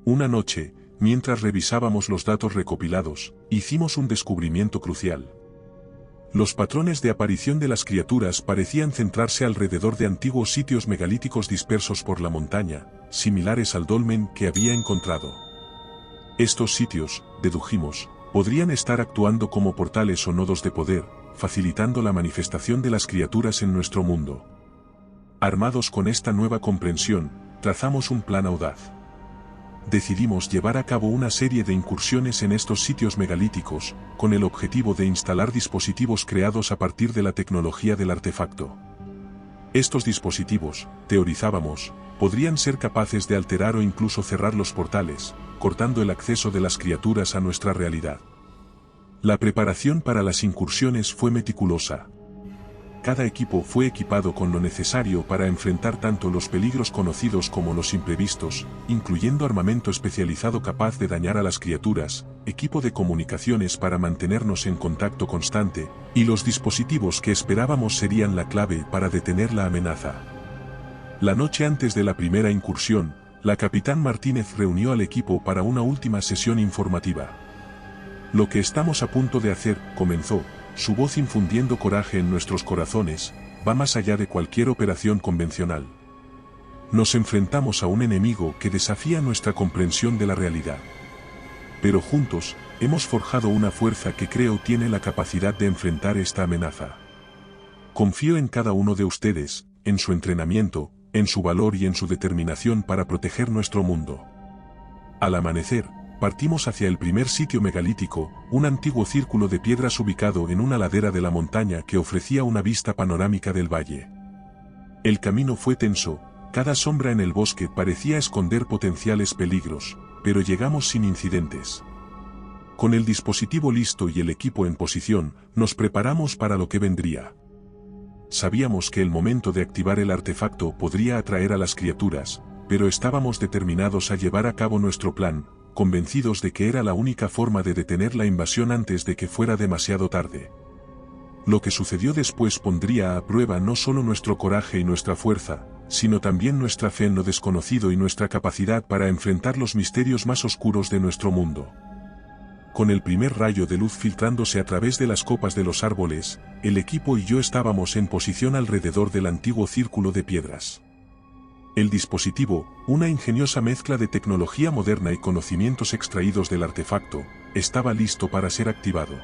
Una noche, mientras revisábamos los datos recopilados, hicimos un descubrimiento crucial. Los patrones de aparición de las criaturas parecían centrarse alrededor de antiguos sitios megalíticos dispersos por la montaña, similares al dolmen que había encontrado. Estos sitios, dedujimos, podrían estar actuando como portales o nodos de poder, facilitando la manifestación de las criaturas en nuestro mundo. Armados con esta nueva comprensión, trazamos un plan audaz. Decidimos llevar a cabo una serie de incursiones en estos sitios megalíticos, con el objetivo de instalar dispositivos creados a partir de la tecnología del artefacto. Estos dispositivos, teorizábamos, podrían ser capaces de alterar o incluso cerrar los portales, cortando el acceso de las criaturas a nuestra realidad. La preparación para las incursiones fue meticulosa. Cada equipo fue equipado con lo necesario para enfrentar tanto los peligros conocidos como los imprevistos, incluyendo armamento especializado capaz de dañar a las criaturas, equipo de comunicaciones para mantenernos en contacto constante, y los dispositivos que esperábamos serían la clave para detener la amenaza. La noche antes de la primera incursión, la capitán Martínez reunió al equipo para una última sesión informativa. Lo que estamos a punto de hacer, comenzó, su voz infundiendo coraje en nuestros corazones, va más allá de cualquier operación convencional. Nos enfrentamos a un enemigo que desafía nuestra comprensión de la realidad. Pero juntos, hemos forjado una fuerza que creo tiene la capacidad de enfrentar esta amenaza. Confío en cada uno de ustedes, en su entrenamiento, en su valor y en su determinación para proteger nuestro mundo. Al amanecer, partimos hacia el primer sitio megalítico, un antiguo círculo de piedras ubicado en una ladera de la montaña que ofrecía una vista panorámica del valle. El camino fue tenso, cada sombra en el bosque parecía esconder potenciales peligros, pero llegamos sin incidentes. Con el dispositivo listo y el equipo en posición, nos preparamos para lo que vendría. Sabíamos que el momento de activar el artefacto podría atraer a las criaturas, pero estábamos determinados a llevar a cabo nuestro plan, convencidos de que era la única forma de detener la invasión antes de que fuera demasiado tarde. Lo que sucedió después pondría a prueba no solo nuestro coraje y nuestra fuerza, sino también nuestra fe en lo desconocido y nuestra capacidad para enfrentar los misterios más oscuros de nuestro mundo. Con el primer rayo de luz filtrándose a través de las copas de los árboles, el equipo y yo estábamos en posición alrededor del antiguo círculo de piedras. El dispositivo, una ingeniosa mezcla de tecnología moderna y conocimientos extraídos del artefacto, estaba listo para ser activado.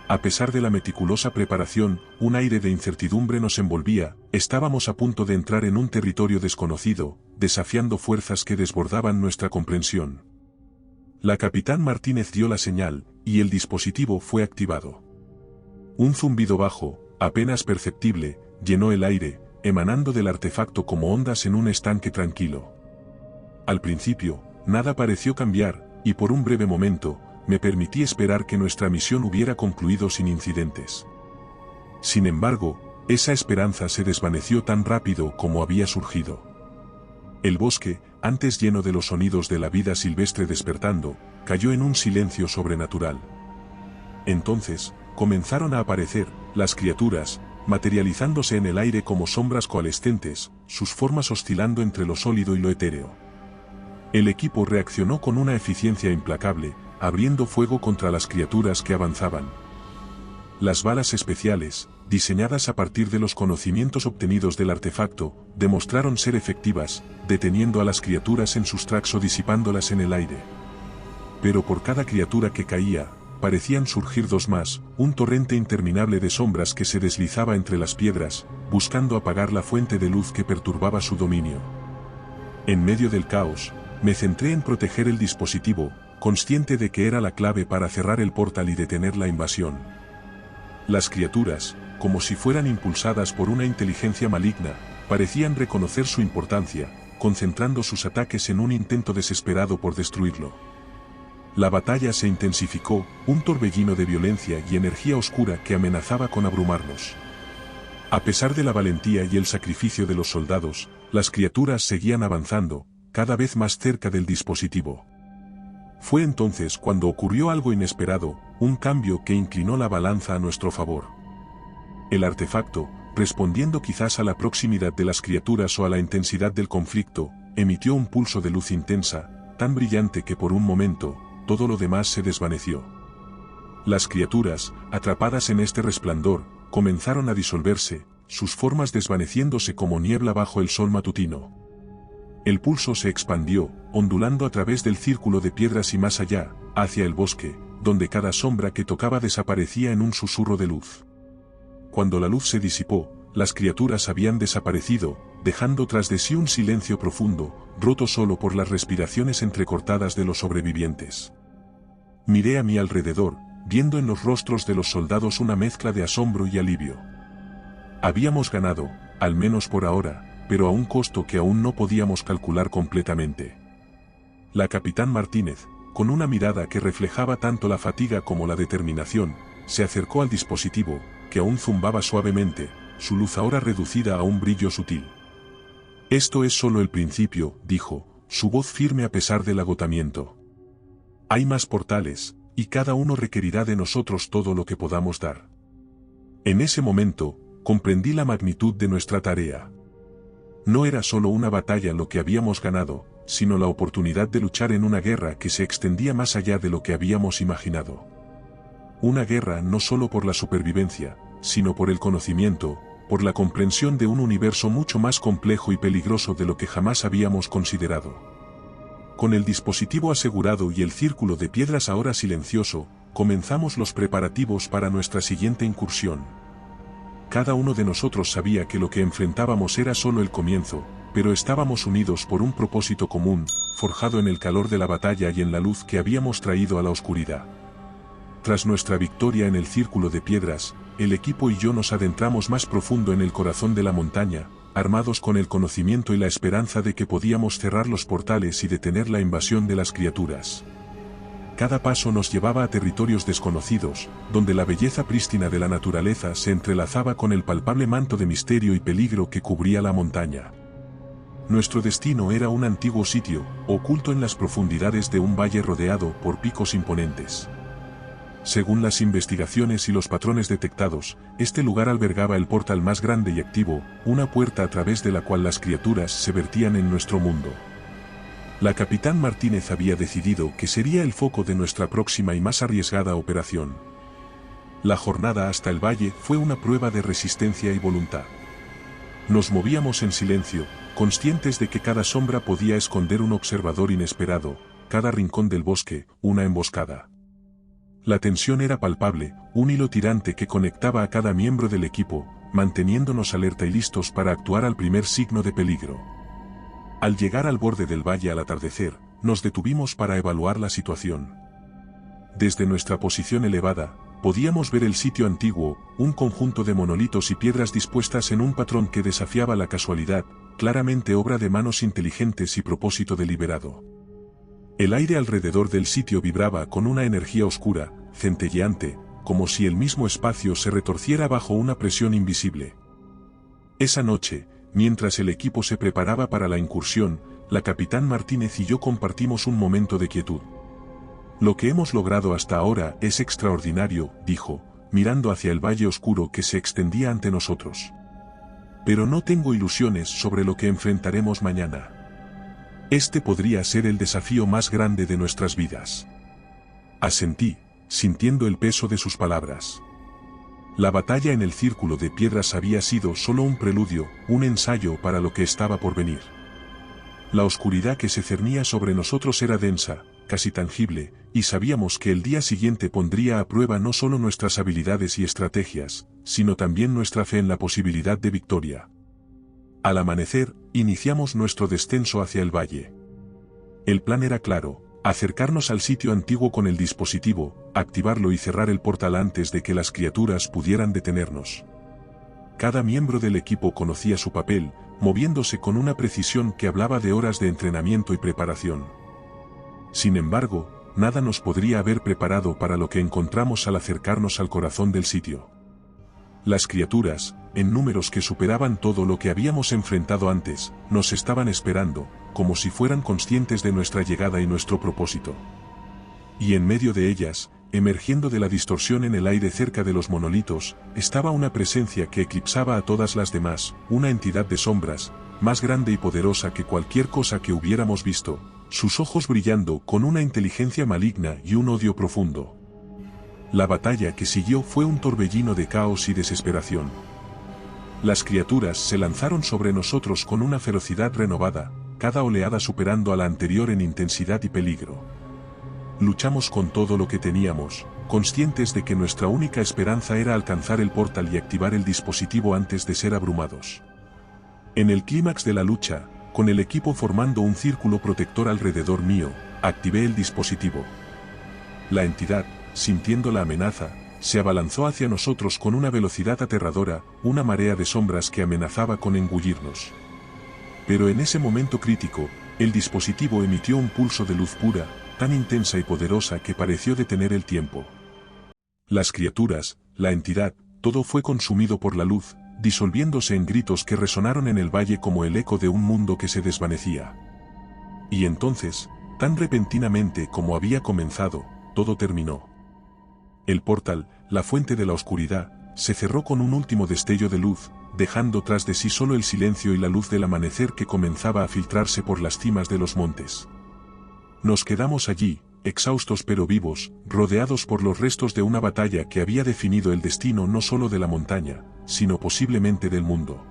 A pesar de la meticulosa preparación, un aire de incertidumbre nos envolvía, estábamos a punto de entrar en un territorio desconocido, desafiando fuerzas que desbordaban nuestra comprensión. La capitán Martínez dio la señal, y el dispositivo fue activado. Un zumbido bajo, apenas perceptible, llenó el aire, emanando del artefacto como ondas en un estanque tranquilo. Al principio, nada pareció cambiar, y por un breve momento, me permití esperar que nuestra misión hubiera concluido sin incidentes. Sin embargo, esa esperanza se desvaneció tan rápido como había surgido. El bosque, antes lleno de los sonidos de la vida silvestre despertando, cayó en un silencio sobrenatural. Entonces, comenzaron a aparecer, las criaturas, materializándose en el aire como sombras coalescentes, sus formas oscilando entre lo sólido y lo etéreo. El equipo reaccionó con una eficiencia implacable, abriendo fuego contra las criaturas que avanzaban. Las balas especiales, diseñadas a partir de los conocimientos obtenidos del artefacto, demostraron ser efectivas, deteniendo a las criaturas en sus tracks o disipándolas en el aire. Pero por cada criatura que caía, parecían surgir dos más, un torrente interminable de sombras que se deslizaba entre las piedras, buscando apagar la fuente de luz que perturbaba su dominio. En medio del caos, me centré en proteger el dispositivo, consciente de que era la clave para cerrar el portal y detener la invasión. Las criaturas, como si fueran impulsadas por una inteligencia maligna, parecían reconocer su importancia, concentrando sus ataques en un intento desesperado por destruirlo. La batalla se intensificó, un torbellino de violencia y energía oscura que amenazaba con abrumarnos. A pesar de la valentía y el sacrificio de los soldados, las criaturas seguían avanzando, cada vez más cerca del dispositivo. Fue entonces cuando ocurrió algo inesperado, un cambio que inclinó la balanza a nuestro favor. El artefacto, respondiendo quizás a la proximidad de las criaturas o a la intensidad del conflicto, emitió un pulso de luz intensa, tan brillante que por un momento, todo lo demás se desvaneció. Las criaturas, atrapadas en este resplandor, comenzaron a disolverse, sus formas desvaneciéndose como niebla bajo el sol matutino. El pulso se expandió, ondulando a través del círculo de piedras y más allá, hacia el bosque, donde cada sombra que tocaba desaparecía en un susurro de luz. Cuando la luz se disipó, las criaturas habían desaparecido, dejando tras de sí un silencio profundo, roto solo por las respiraciones entrecortadas de los sobrevivientes. Miré a mi alrededor, viendo en los rostros de los soldados una mezcla de asombro y alivio. Habíamos ganado, al menos por ahora, pero a un costo que aún no podíamos calcular completamente. La capitán Martínez, con una mirada que reflejaba tanto la fatiga como la determinación, se acercó al dispositivo, que aún zumbaba suavemente, su luz ahora reducida a un brillo sutil. «Esto es solo el principio», dijo, su voz firme a pesar del agotamiento. «Hay más portales, y cada uno requerirá de nosotros todo lo que podamos dar». En ese momento, comprendí la magnitud de nuestra tarea. No era solo una batalla lo que habíamos ganado, sino la oportunidad de luchar en una guerra que se extendía más allá de lo que habíamos imaginado. Una guerra no solo por la supervivencia, sino por el conocimiento, por la comprensión de un universo mucho más complejo y peligroso de lo que jamás habíamos considerado. Con el dispositivo asegurado y el círculo de piedras ahora silencioso, comenzamos los preparativos para nuestra siguiente incursión. Cada uno de nosotros sabía que lo que enfrentábamos era solo el comienzo, pero estábamos unidos por un propósito común, forjado en el calor de la batalla y en la luz que habíamos traído a la oscuridad. Tras nuestra victoria en el círculo de piedras, el equipo y yo nos adentramos más profundo en el corazón de la montaña, armados con el conocimiento y la esperanza de que podíamos cerrar los portales y detener la invasión de las criaturas. Cada paso nos llevaba a territorios desconocidos, donde la belleza prístina de la naturaleza se entrelazaba con el palpable manto de misterio y peligro que cubría la montaña. Nuestro destino era un antiguo sitio, oculto en las profundidades de un valle rodeado por picos imponentes. Según las investigaciones y los patrones detectados, este lugar albergaba el portal más grande y activo, una puerta a través de la cual las criaturas se vertían en nuestro mundo. La capitán Martínez había decidido que sería el foco de nuestra próxima y más arriesgada operación. La jornada hasta el valle fue una prueba de resistencia y voluntad. Nos movíamos en silencio, conscientes de que cada sombra podía esconder un observador inesperado, cada rincón del bosque, una emboscada. La tensión era palpable, un hilo tirante que conectaba a cada miembro del equipo, manteniéndonos alerta y listos para actuar al primer signo de peligro. Al llegar al borde del valle al atardecer, nos detuvimos para evaluar la situación. Desde nuestra posición elevada, podíamos ver el sitio antiguo, un conjunto de monolitos y piedras dispuestas en un patrón que desafiaba la casualidad, claramente obra de manos inteligentes y propósito deliberado. El aire alrededor del sitio vibraba con una energía oscura, centelleante, como si el mismo espacio se retorciera bajo una presión invisible. Esa noche, mientras el equipo se preparaba para la incursión, la capitán Martínez y yo compartimos un momento de quietud. Lo que hemos logrado hasta ahora es extraordinario, dijo, mirando hacia el valle oscuro que se extendía ante nosotros. Pero no tengo ilusiones sobre lo que enfrentaremos mañana. Este podría ser el desafío más grande de nuestras vidas. Asentí, sintiendo el peso de sus palabras. La batalla en el círculo de piedras había sido solo un preludio, un ensayo para lo que estaba por venir. La oscuridad que se cernía sobre nosotros era densa, casi tangible, y sabíamos que el día siguiente pondría a prueba no solo nuestras habilidades y estrategias, sino también nuestra fe en la posibilidad de victoria. Al amanecer, iniciamos nuestro descenso hacia el valle. El plan era claro: acercarnos al sitio antiguo con el dispositivo, activarlo y cerrar el portal antes de que las criaturas pudieran detenernos. Cada miembro del equipo conocía su papel, moviéndose con una precisión que hablaba de horas de entrenamiento y preparación. Sin embargo, nada nos podría haber preparado para lo que encontramos al acercarnos al corazón del sitio. Las criaturas, en números que superaban todo lo que habíamos enfrentado antes, nos estaban esperando, como si fueran conscientes de nuestra llegada y nuestro propósito. Y en medio de ellas, emergiendo de la distorsión en el aire cerca de los monolitos, estaba una presencia que eclipsaba a todas las demás, una entidad de sombras, más grande y poderosa que cualquier cosa que hubiéramos visto, sus ojos brillando con una inteligencia maligna y un odio profundo. La batalla que siguió fue un torbellino de caos y desesperación. Las criaturas se lanzaron sobre nosotros con una ferocidad renovada, cada oleada superando a la anterior en intensidad y peligro. Luchamos con todo lo que teníamos, conscientes de que nuestra única esperanza era alcanzar el portal y activar el dispositivo antes de ser abrumados. En el clímax de la lucha, con el equipo formando un círculo protector alrededor mío, activé el dispositivo. La entidad, sintiendo la amenaza, se abalanzó hacia nosotros con una velocidad aterradora, una marea de sombras que amenazaba con engullirnos. Pero en ese momento crítico, el dispositivo emitió un pulso de luz pura, tan intensa y poderosa que pareció detener el tiempo. Las criaturas, la entidad, todo fue consumido por la luz, disolviéndose en gritos que resonaron en el valle como el eco de un mundo que se desvanecía. Y entonces, tan repentinamente como había comenzado, todo terminó. El portal, la fuente de la oscuridad, se cerró con un último destello de luz, dejando tras de sí solo el silencio y la luz del amanecer que comenzaba a filtrarse por las cimas de los montes. Nos quedamos allí, exhaustos pero vivos, rodeados por los restos de una batalla que había definido el destino no solo de la montaña, sino posiblemente del mundo.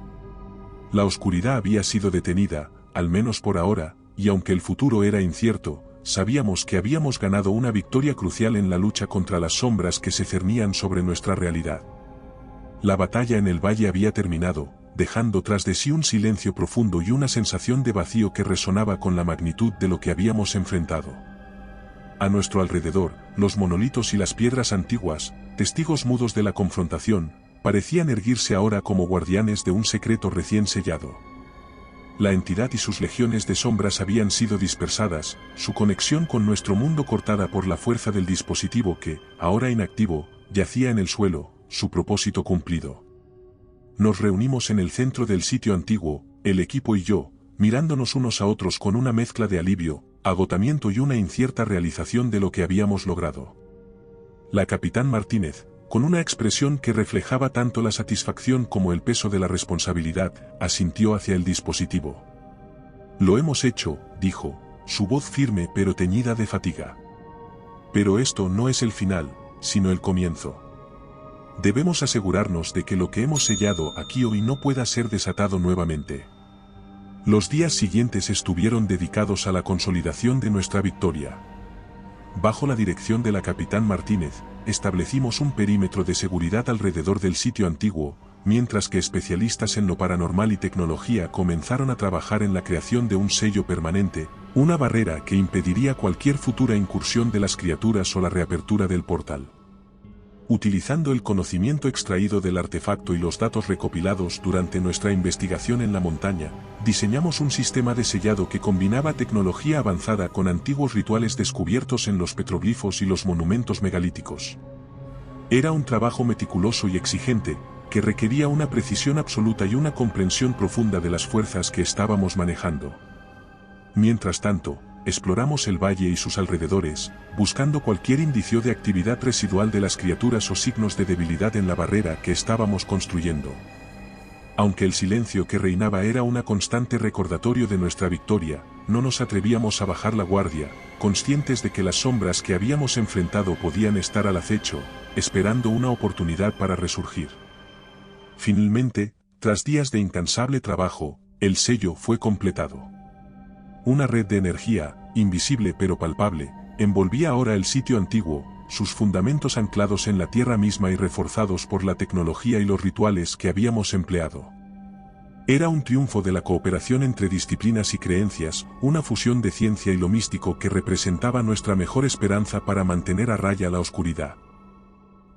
La oscuridad había sido detenida, al menos por ahora, y aunque el futuro era incierto, sabíamos que habíamos ganado una victoria crucial en la lucha contra las sombras que se cernían sobre nuestra realidad. La batalla en el valle había terminado, dejando tras de sí un silencio profundo y una sensación de vacío que resonaba con la magnitud de lo que habíamos enfrentado. A nuestro alrededor, los monolitos y las piedras antiguas, testigos mudos de la confrontación, parecían erguirse ahora como guardianes de un secreto recién sellado. La entidad y sus legiones de sombras habían sido dispersadas, su conexión con nuestro mundo cortada por la fuerza del dispositivo que, ahora inactivo, yacía en el suelo, su propósito cumplido. Nos reunimos en el centro del sitio antiguo, el equipo y yo, mirándonos unos a otros con una mezcla de alivio, agotamiento y una incierta realización de lo que habíamos logrado. La capitán Martínez, con una expresión que reflejaba tanto la satisfacción como el peso de la responsabilidad, asintió hacia el dispositivo. «Lo hemos hecho», dijo, su voz firme pero teñida de fatiga. «Pero esto no es el final, sino el comienzo. Debemos asegurarnos de que lo que hemos sellado aquí hoy no pueda ser desatado nuevamente». Los días siguientes estuvieron dedicados a la consolidación de nuestra victoria. Bajo la dirección de la capitán Martínez, establecimos un perímetro de seguridad alrededor del sitio antiguo, mientras que especialistas en lo paranormal y tecnología comenzaron a trabajar en la creación de un sello permanente, una barrera que impediría cualquier futura incursión de las criaturas o la reapertura del portal. Utilizando el conocimiento extraído del artefacto y los datos recopilados durante nuestra investigación en la montaña, diseñamos un sistema de sellado que combinaba tecnología avanzada con antiguos rituales descubiertos en los petroglifos y los monumentos megalíticos. Era un trabajo meticuloso y exigente, que requería una precisión absoluta y una comprensión profunda de las fuerzas que estábamos manejando. Mientras tanto, exploramos el valle y sus alrededores, buscando cualquier indicio de actividad residual de las criaturas o signos de debilidad en la barrera que estábamos construyendo. Aunque el silencio que reinaba era un constante recordatorio de nuestra victoria, no nos atrevíamos a bajar la guardia, conscientes de que las sombras que habíamos enfrentado podían estar al acecho, esperando una oportunidad para resurgir. Finalmente, tras días de incansable trabajo, el sello fue completado. Una red de energía, invisible pero palpable, envolvía ahora el sitio antiguo, sus fundamentos anclados en la tierra misma y reforzados por la tecnología y los rituales que habíamos empleado. Era un triunfo de la cooperación entre disciplinas y creencias, una fusión de ciencia y lo místico que representaba nuestra mejor esperanza para mantener a raya la oscuridad.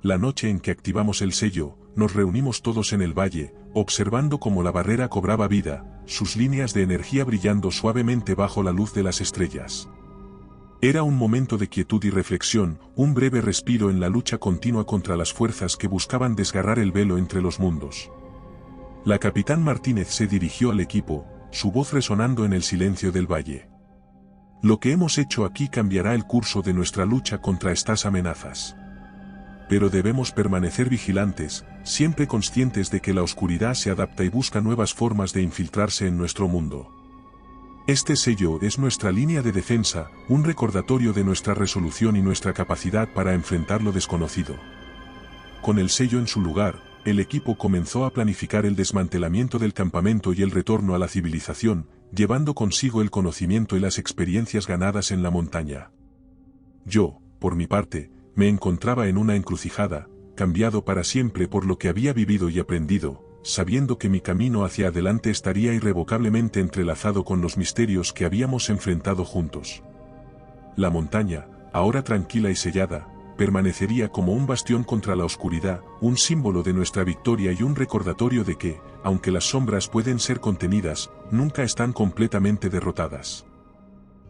La noche en que activamos el sello, nos reunimos todos en el valle, observando cómo la barrera cobraba vida, sus líneas de energía brillando suavemente bajo la luz de las estrellas. Era un momento de quietud y reflexión, un breve respiro en la lucha continua contra las fuerzas que buscaban desgarrar el velo entre los mundos. La capitán Martínez se dirigió al equipo, su voz resonando en el silencio del valle. Lo que hemos hecho aquí cambiará el curso de nuestra lucha contra estas amenazas. Pero debemos permanecer vigilantes, siempre conscientes de que la oscuridad se adapta y busca nuevas formas de infiltrarse en nuestro mundo. Este sello es nuestra línea de defensa, un recordatorio de nuestra resolución y nuestra capacidad para enfrentar lo desconocido. Con el sello en su lugar, el equipo comenzó a planificar el desmantelamiento del campamento y el retorno a la civilización, llevando consigo el conocimiento y las experiencias ganadas en la montaña. Yo, por mi parte, me encontraba en una encrucijada, cambiado para siempre por lo que había vivido y aprendido, sabiendo que mi camino hacia adelante estaría irrevocablemente entrelazado con los misterios que habíamos enfrentado juntos. La montaña, ahora tranquila y sellada, permanecería como un bastión contra la oscuridad, un símbolo de nuestra victoria y un recordatorio de que, aunque las sombras pueden ser contenidas, nunca están completamente derrotadas.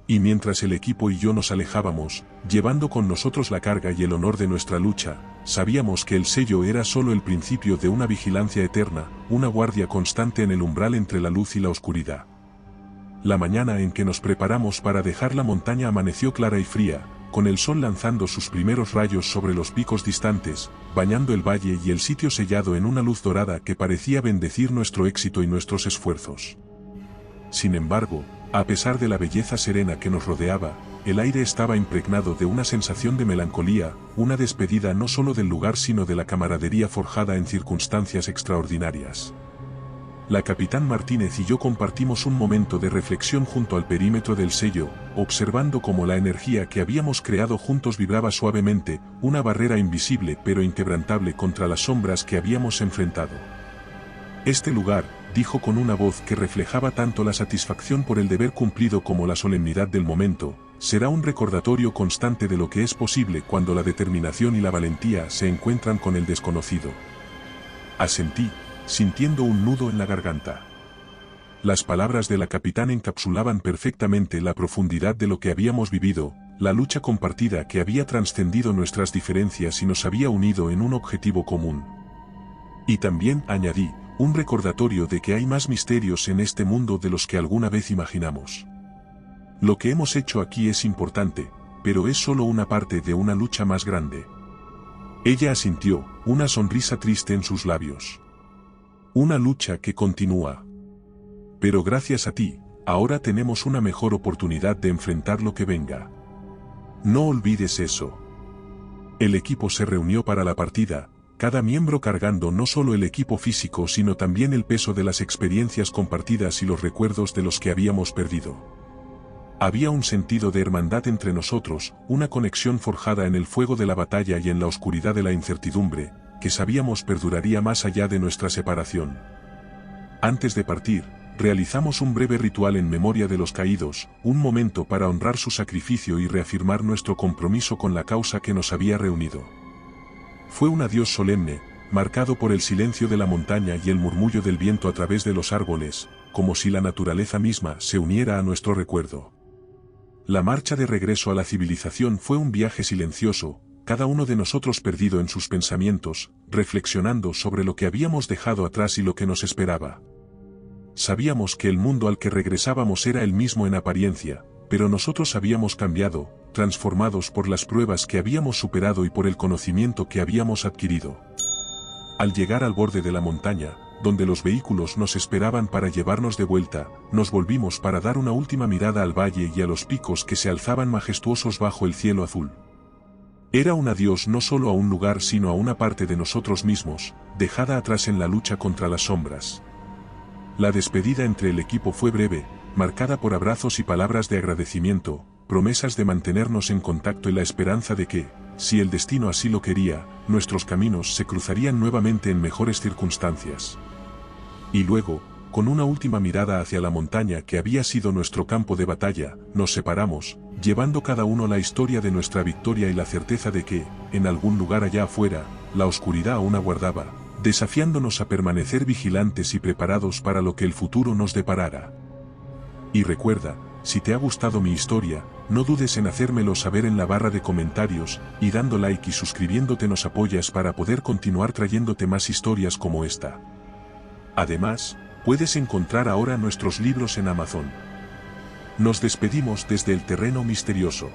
Y mientras el equipo y yo nos alejábamos, llevando con nosotros la carga y el honor de nuestra lucha, sabíamos que el sello era solo el principio de una vigilancia eterna, una guardia constante en el umbral entre la luz y la oscuridad. La mañana en que nos preparamos para dejar la montaña amaneció clara y fría, con el sol lanzando sus primeros rayos sobre los picos distantes, bañando el valle y el sitio sellado en una luz dorada que parecía bendecir nuestro éxito y nuestros esfuerzos. Sin embargo, a pesar de la belleza serena que nos rodeaba, el aire estaba impregnado de una sensación de melancolía, una despedida no solo del lugar sino de la camaradería forjada en circunstancias extraordinarias. La capitán Martínez y yo compartimos un momento de reflexión junto al perímetro del sello, observando cómo la energía que habíamos creado juntos vibraba suavemente, una barrera invisible pero inquebrantable contra las sombras que habíamos enfrentado. Este lugar, dijo con una voz que reflejaba tanto la satisfacción por el deber cumplido como la solemnidad del momento, será un recordatorio constante de lo que es posible cuando la determinación y la valentía se encuentran con el desconocido. Asentí, sintiendo un nudo en la garganta. Las palabras de la capitán encapsulaban perfectamente la profundidad de lo que habíamos vivido, la lucha compartida que había trascendido nuestras diferencias y nos había unido en un objetivo común. Y también, añadí, un recordatorio de que hay más misterios en este mundo de los que alguna vez imaginamos. Lo que hemos hecho aquí es importante, pero es solo una parte de una lucha más grande. Ella asintió, una sonrisa triste en sus labios. Una lucha que continúa. Pero gracias a ti, ahora tenemos una mejor oportunidad de enfrentar lo que venga. No olvides eso. El equipo se reunió para la partida, cada miembro cargando no solo el equipo físico sino también el peso de las experiencias compartidas y los recuerdos de los que habíamos perdido. Había un sentido de hermandad entre nosotros, una conexión forjada en el fuego de la batalla y en la oscuridad de la incertidumbre, que sabíamos perduraría más allá de nuestra separación. Antes de partir, realizamos un breve ritual en memoria de los caídos, un momento para honrar su sacrificio y reafirmar nuestro compromiso con la causa que nos había reunido. Fue un adiós solemne, marcado por el silencio de la montaña y el murmullo del viento a través de los árboles, como si la naturaleza misma se uniera a nuestro recuerdo. La marcha de regreso a la civilización fue un viaje silencioso, cada uno de nosotros perdido en sus pensamientos, reflexionando sobre lo que habíamos dejado atrás y lo que nos esperaba. Sabíamos que el mundo al que regresábamos era el mismo en apariencia, pero nosotros habíamos cambiado, transformados por las pruebas que habíamos superado y por el conocimiento que habíamos adquirido. Al llegar al borde de la montaña, donde los vehículos nos esperaban para llevarnos de vuelta, nos volvimos para dar una última mirada al valle y a los picos que se alzaban majestuosos bajo el cielo azul. Era un adiós no solo a un lugar sino a una parte de nosotros mismos, dejada atrás en la lucha contra las sombras. La despedida entre el equipo fue breve, marcada por abrazos y palabras de agradecimiento, promesas de mantenernos en contacto y la esperanza de que, si el destino así lo quería, nuestros caminos se cruzarían nuevamente en mejores circunstancias. Y luego, con una última mirada hacia la montaña que había sido nuestro campo de batalla, nos separamos, llevando cada uno la historia de nuestra victoria y la certeza de que, en algún lugar allá afuera, la oscuridad aún aguardaba, desafiándonos a permanecer vigilantes y preparados para lo que el futuro nos deparara. Y recuerda, si te ha gustado mi historia, no dudes en hacérmelo saber en la barra de comentarios, y dando like y suscribiéndote nos apoyas para poder continuar trayéndote más historias como esta. Además, puedes encontrar ahora nuestros libros en Amazon. Nos despedimos desde el terreno misterioso.